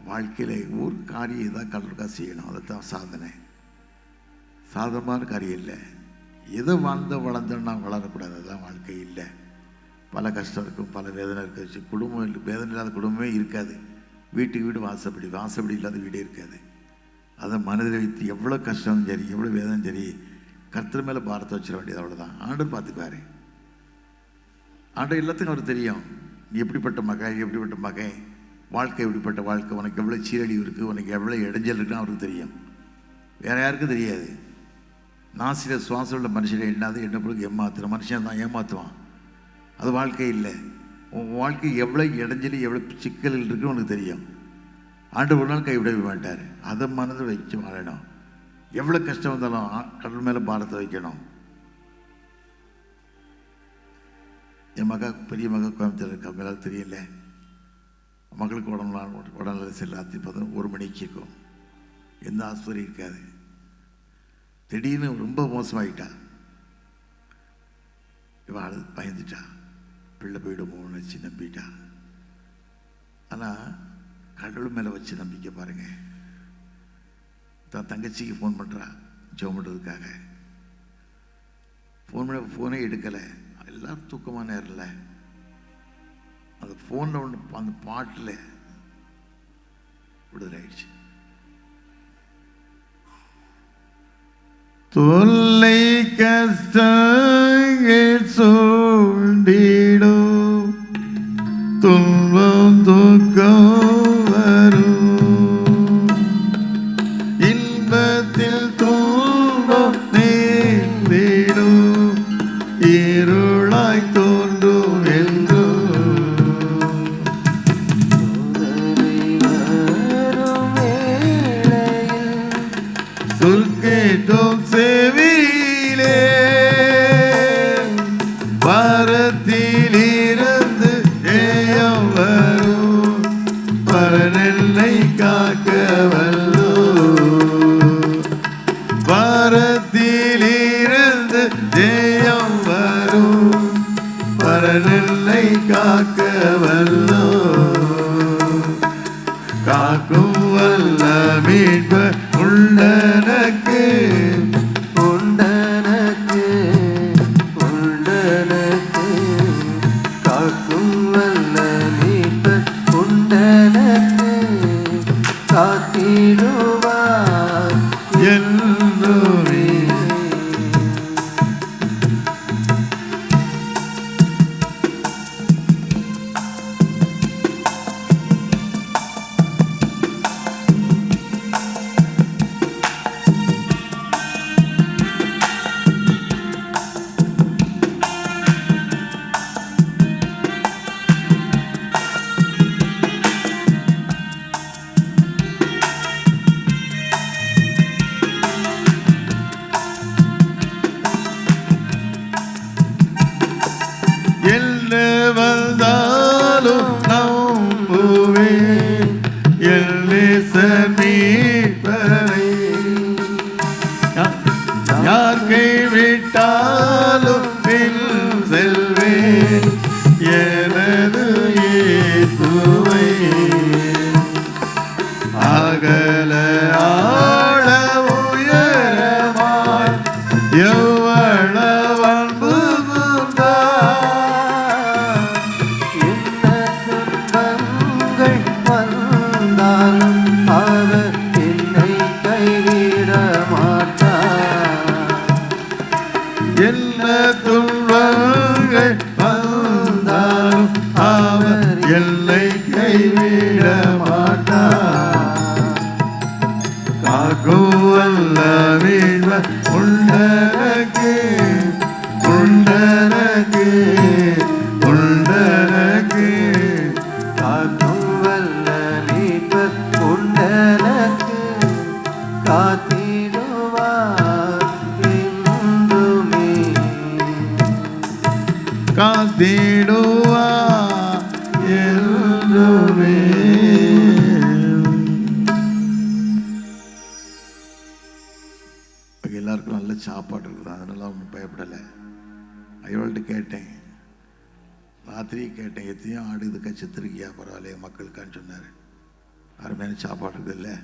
Speaker 1: வாழ்க்கையில் ஒரு காரியம் தான் கடற்கா செய்யணும், அதை தான் சாதனை. சாதனமான காரியம் இல்லை. எதை வளர்ந்தோன்னு நான் வளரக்கூடாது, அதுதான் வாழ்க்கை இல்லை. பல கஷ்டம் இருக்கும், பல வேதனை இருக்காது. குடும்பம் இல்லை, வேதனை இல்லாத குடும்பமே இருக்காது. வீட்டுக்கு வீடு வாசப்படி இல்லாத வீடே இருக்காது. அதை மனதில் வைத்து எவ்வளோ கஷ்டம் சரி எவ்வளோ வேதனை சரி கர்த்தர் மேலே பாரத்தை வச்சிட வேண்டியது, அவ்வளோதான். ஆண்டவர் பார்த்துக்குவாரு. ஆண்டவர் எல்லாத்துக்கும் அவருக்கு தெரியும். நீ எப்படிப்பட்ட மகன், வாழ்க்கை எப்படிப்பட்ட வாழ்க்கை, உனக்கு எவ்வளோ சீரழிவு இருக்குது, உனக்கு எவ்வளோ இடைஞ்சல் இருக்குன்னு அவருக்கு தெரியும். வேறு யாருக்கும் தெரியாது. நாசில சுவாசம் உள்ள மனுஷனை என்னாது என்ன பொழுது ஏமாத்துற மனுஷன் தான் ஏமாற்றுவான். அது வாழ்க்கை இல்லை. உன் வாழ்க்கை எவ்வளோ இடைஞ்சலி எவ்வளோ சிக்கல்கள் இருக்குன்னு உனக்கு தெரியும். ஆண்டவர் ஒரு நாள் கைவிடவே மாட்டார். அதை மனதில் வச்சு வாழணும். எவ்வளோ கஷ்டம் வந்தாலும் கடல் மேலே பாரத்தை வைக்கணும். என் பெரிய மகா கோயம்புத்தூர் இருக்கா, எல்லாரும் தெரியல. மக்களுக்கு உடல்நல செல்லாத்தி பார்த்தோம் 1 மணிக்கு இருக்கும். எந்த ஆஸ்பத்திரி இருக்காது. திடீர்னு ரொம்ப மோசமாகிட்டா. இவன் அழுது பயந்துட்டா. பிள்ளை போயிடுமோன்னு வச்சு நம்பிட்டா. ஆனால் கடவுள் மேலே வச்சு நம்பிக்கை பாருங்க. தான் தங்கச்சிக்கு ஃபோன் பண்ணுறா ஜெபம் பண்ணுறதுக்காக. ஃபோனே எடுக்கலை. எல்லோரும் தூக்கமான நேரில் அந்த ஃபோனில் ஒன்று அந்த பாட்டில் விடுதலை ஆயிடுச்சு.
Speaker 3: தொல்லை கஷ்டங்கள் சூழ்ந்திடும் துன்பம் துக்கம் வரும் இன்பத்தில் துன்பம் நேர்ந்திடும் இருளாய் தோன்றும் என்றும் சொற்கேட்டோம் செவியிலே பாரத்திலிருந்து ஜெயம் வரும் பரநெல்லை காக்க வல்லோ பாரத்திலிருந்து ஜெயம் வரும் பரநெல்லை காக்க வல்லோ காக்கும் வல்ல மீட்பர் உண்டனக்கு உண்டனக்கு உண்டனக்கு காக்கும் வல்ல மீட்பர் உண்டனக்கு காத்திடுவார் என்றுமே. என்ன வந்தாலும் நம்புவேன் எல்லேசர் மீட்பரை யார் கைவிட்டாலும் பின் செல்வேன் எனது இயேசுவை அகல ஆழ உயரமாய் எவ்வளவு அன்பு என்ன துன்பங்கள் வந்தாலும் அவர் என்னை கைவிட மாட்டார் காக்கும் வல்ல மீட்பர் உண்டனக்கு காத்திடுவா என்றுமே.
Speaker 1: எல்லாருக்கும் நல்ல சாப்பாடு இருக்குது, அதனால ஒன்றும் பயப்படலை. ஐயோள்கிட்ட கேட்டேன், ராத்திரி கேட்டேன், எத்தனையோ ஆடு இதுக்கா செத்துருக்கியா, பரவாயில்லையே மக்களுக்கான்னு சொன்னார். அருமையான சாப்பாடு இருக்குது இல்லை,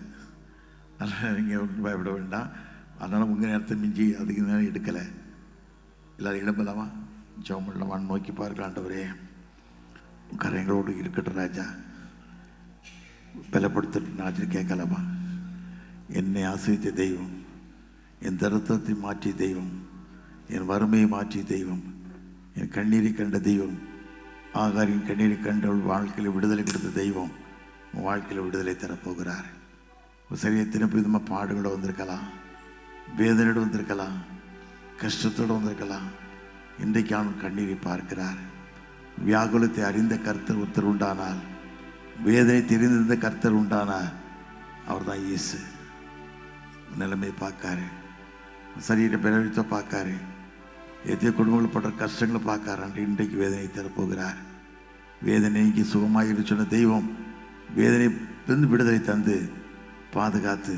Speaker 1: அதனால் நீங்கள் ஒன்றும் பயப்பட வேண்டாம். அதனால் உங்கள் நேரத்தை மிஞ்சி அதுக்கு நேரம் எடுக்கலை. எல்லோரும் இடம்பலாமா ஜெபம் பண்ணலாமான்னு நோக்கி பார்க்கலாம். ஆண்டவரே, கரைங்களோடு இருக்கட்டும் ராஜா, பலப்படுத்திட்டு நான் கேட்கலாமா? என்னை ஆசிரித்த தெய்வம், என் தருத்தத்தை மாற்றிய தெய்வம், என் வறுமையை மாற்றிய தெய்வம், என் கண்ணீரை கண்ட தெய்வம், ஆகாரின் கண்ணீரை கண்ட வாழ்க்கையில் விடுதலை கொடுத்த தெய்வம் உன் வாழ்க்கையில் விடுதலை தரப்போகிறார். சரியாக திருப்பி விதமாக பாடுகளோடு வந்திருக்கலாம், வேதனையோடு வந்திருக்கலாம், கஷ்டத்தோடு வந்திருக்கலாம். இன்றைக்கு அவன் கண்ணீரை பார்க்கிறார். வியாகுலத்தை அறிந்த கர்த்தர் ஒருத்தர் உண்டானால், வேதனை தெரிந்திருந்த கர்த்தர் உண்டானார், அவர் தான் இயேசு. நிலைமை பார்க்காரு, சரீர பலவீனத்தை பார்க்காரு, எத்தனை குடும்பங்கள் படுற கஷ்டங்களை பார்க்காரு. இன்றைக்கு வேதனை தரப்போகிறார். வேதனைக்கு சுகமாக சொன்ன தெய்வம் வேதனை விடுதலை தந்து பாதுகாத்து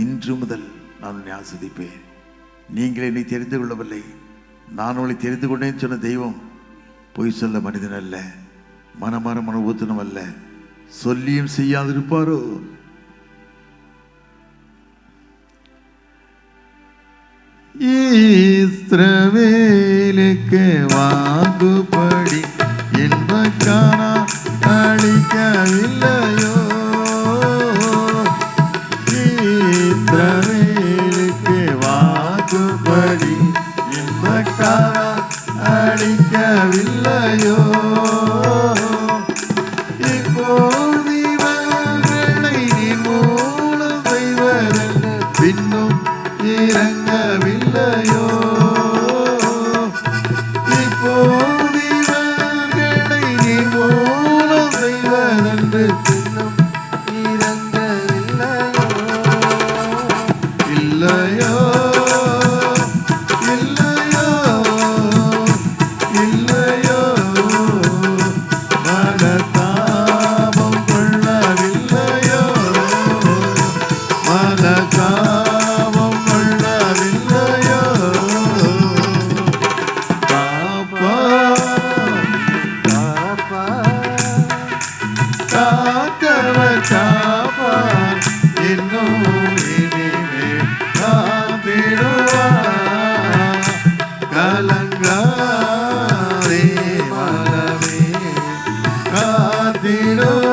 Speaker 1: இன்று முதல் நான் உன்னை ஆஸ்வதிப்பேன். நீங்கள் என்னை தெரிந்து கொள்ளவில்லை, நான் உங்களை தெரிந்து கொண்டேன்னு சொன்ன தெய்வம் பொய் சொல்ல மனிதன் அல்ல, மனமாற மனோபூத்தனம் அல்ல, சொல்லியும் செய்யாதிருப்பாரோ?
Speaker 3: இஸ்ரவேலுக்கு வாங்குபடி என்பக்கானா அளிக்கவில்லையோ? இஸ்ரவேலுக்கு வாங்குபடி என்பக்கானா அளிக்கவில்லையோ? இப்போது இவர்களை நீ மூலம் செய்வதென்று பின்னும் இறங்கவில்லையோ? இப்போது இவர்களை நீ மூலம் செய்வதென்று பின்னும் இறங்கவில்லையோ? இல்லையோ, இல்லையோ, இல்லையோ, மனதாபம் கொள்ளவில்லையோ? மனதாபம் கொள்ளவில்லையோ? பாப்பா பாப்பா காத்தவர் காப்பார், இன்னும் இனிமேல் காத்திடுவார். கலங்காதே மனமே, காத்திடுவார்.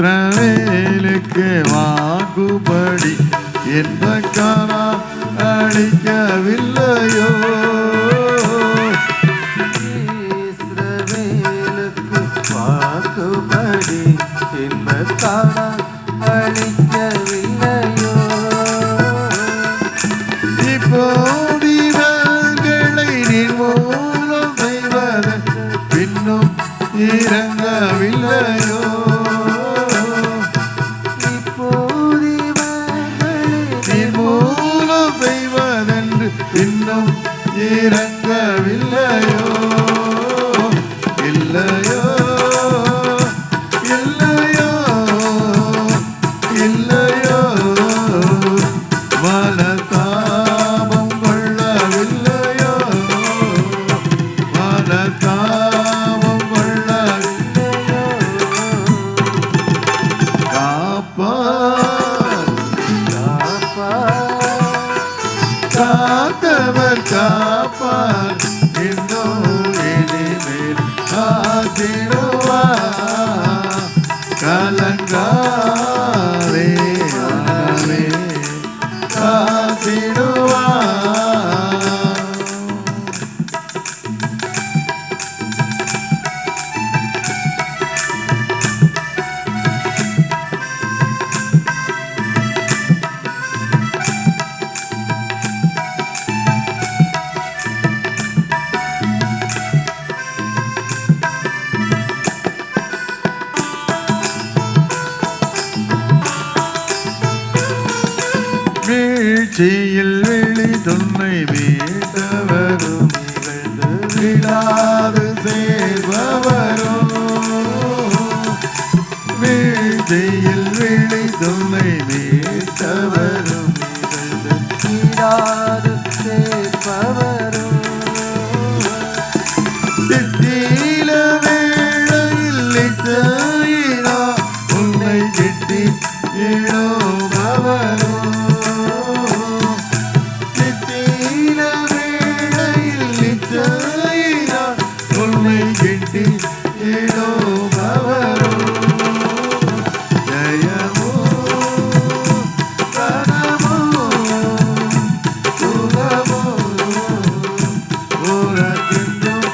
Speaker 3: இஸ்ரவேலுக்கு வாங்குபடி என்பக்கானா அளிக்கவில்லையோ? இஸ்ரவேலுக்கு வாங்குபடி என்பக்கானா அளிக்கவில்லையோ? இப்போது இவர்களை நீ மூலம் செய்வதற்கு பின்னும் இறங்கவில்லையோ? செய்வதென்று இன்னும் இறங்கவில்லையோ? இல்லையோ, இல்லையோ, இல்லையோ, மனதாபம் கொள்ளவில்லையோ? மனதாபம் கொள்ளவில்லையோ? காப்பார் காத்தவர் காப்பார், இன்னும் இனிமேல் காத்திடுவார். கலங்காதே மனமே, காத்திடுவார். வீழ்ச்சியில் வெளி துன்னை மீட்டவரும் இகழ்ந்து விடாது சேர்பவரும் வீழ்ச்சியில் வெளி துன்னை மீட்டவரும் இகழ்ந்து விடாது சேர்பவரும் திட்டில வேளையில் இச்சையினா உன்னை திட்டி இழுபவரும் திட்டில வேளையில் இச்சையினா உன்னை திட்டி இழுபவரும் ஜெயமோ கனமோ சுகமோ உனக்கென்றும்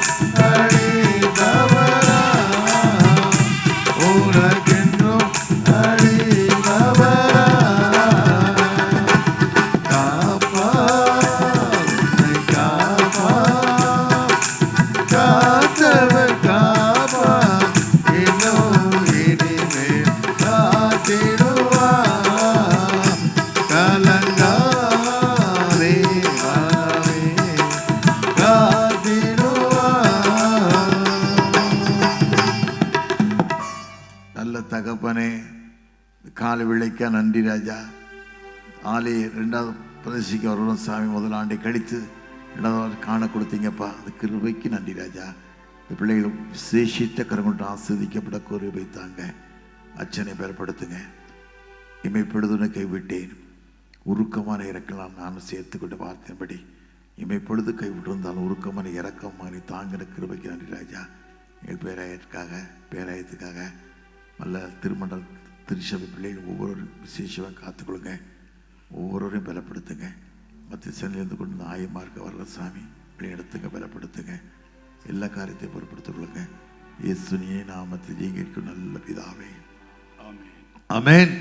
Speaker 3: அழிந்தவரா உனக்கென்றும் அழிந்தவரா காப்பார் உன்னை காப்பார் காத்தவர் காப்பார் இன்னும் இனிமேல் காத்திடுவார் கலங்காதே வாவே காத்திடுவார்.
Speaker 1: நல்ல தகப்பனே, காலை விளைக்க நன்றி ராஜா. ஆலையை 2வது பிரதேசிக்க வரணும் சாமி. முதல் ஆண்டை கழித்து 2வது காண கொடுத்தீங்கப்பா. அது கிருபைக்கு நன்றி ராஜா. இந்த பிள்ளைகளும் விசேஷித்த கரங்கொண்டு ஆஸ்வதிக்கப்பட கிருபை தாங்க. அச்சனை பெறப்படுத்துங்க. இமைப்பொழுதுனை கைவிட்டேன், உருக்கமான இறக்கலாம் நானும் சேர்த்துக்கொண்ட வார்த்தையின்படி இமைப்பொழுது கைவிட்டிருந்தாலும் உருக்கமான இறக்கமான தாங்கின கிருபைக்கு நன்றி ராஜா. எங்கள் பேராயத்துக்காக நல்ல திருமணம் திருச்சபை பிள்ளைகள் ஒவ்வொரு விசேஷமாக காத்துக்கொள்ளுங்க. ஒவ்வொருவரையும் பலப்படுத்துங்க. மத்திய சனிலேருந்து கொண்டு ஆயமார்க்க வர்ற சாமி பிள்ளை எடுத்துங்க, பலப்படுத்துங்க. எல்லா காரியத்தையும் பொறுப்படுத்திக் கொள்ளுங்க. இயேசுவின் நாமத்தில் ஜெயிக்கும் நல்ல பிதாவே, ஆமென்.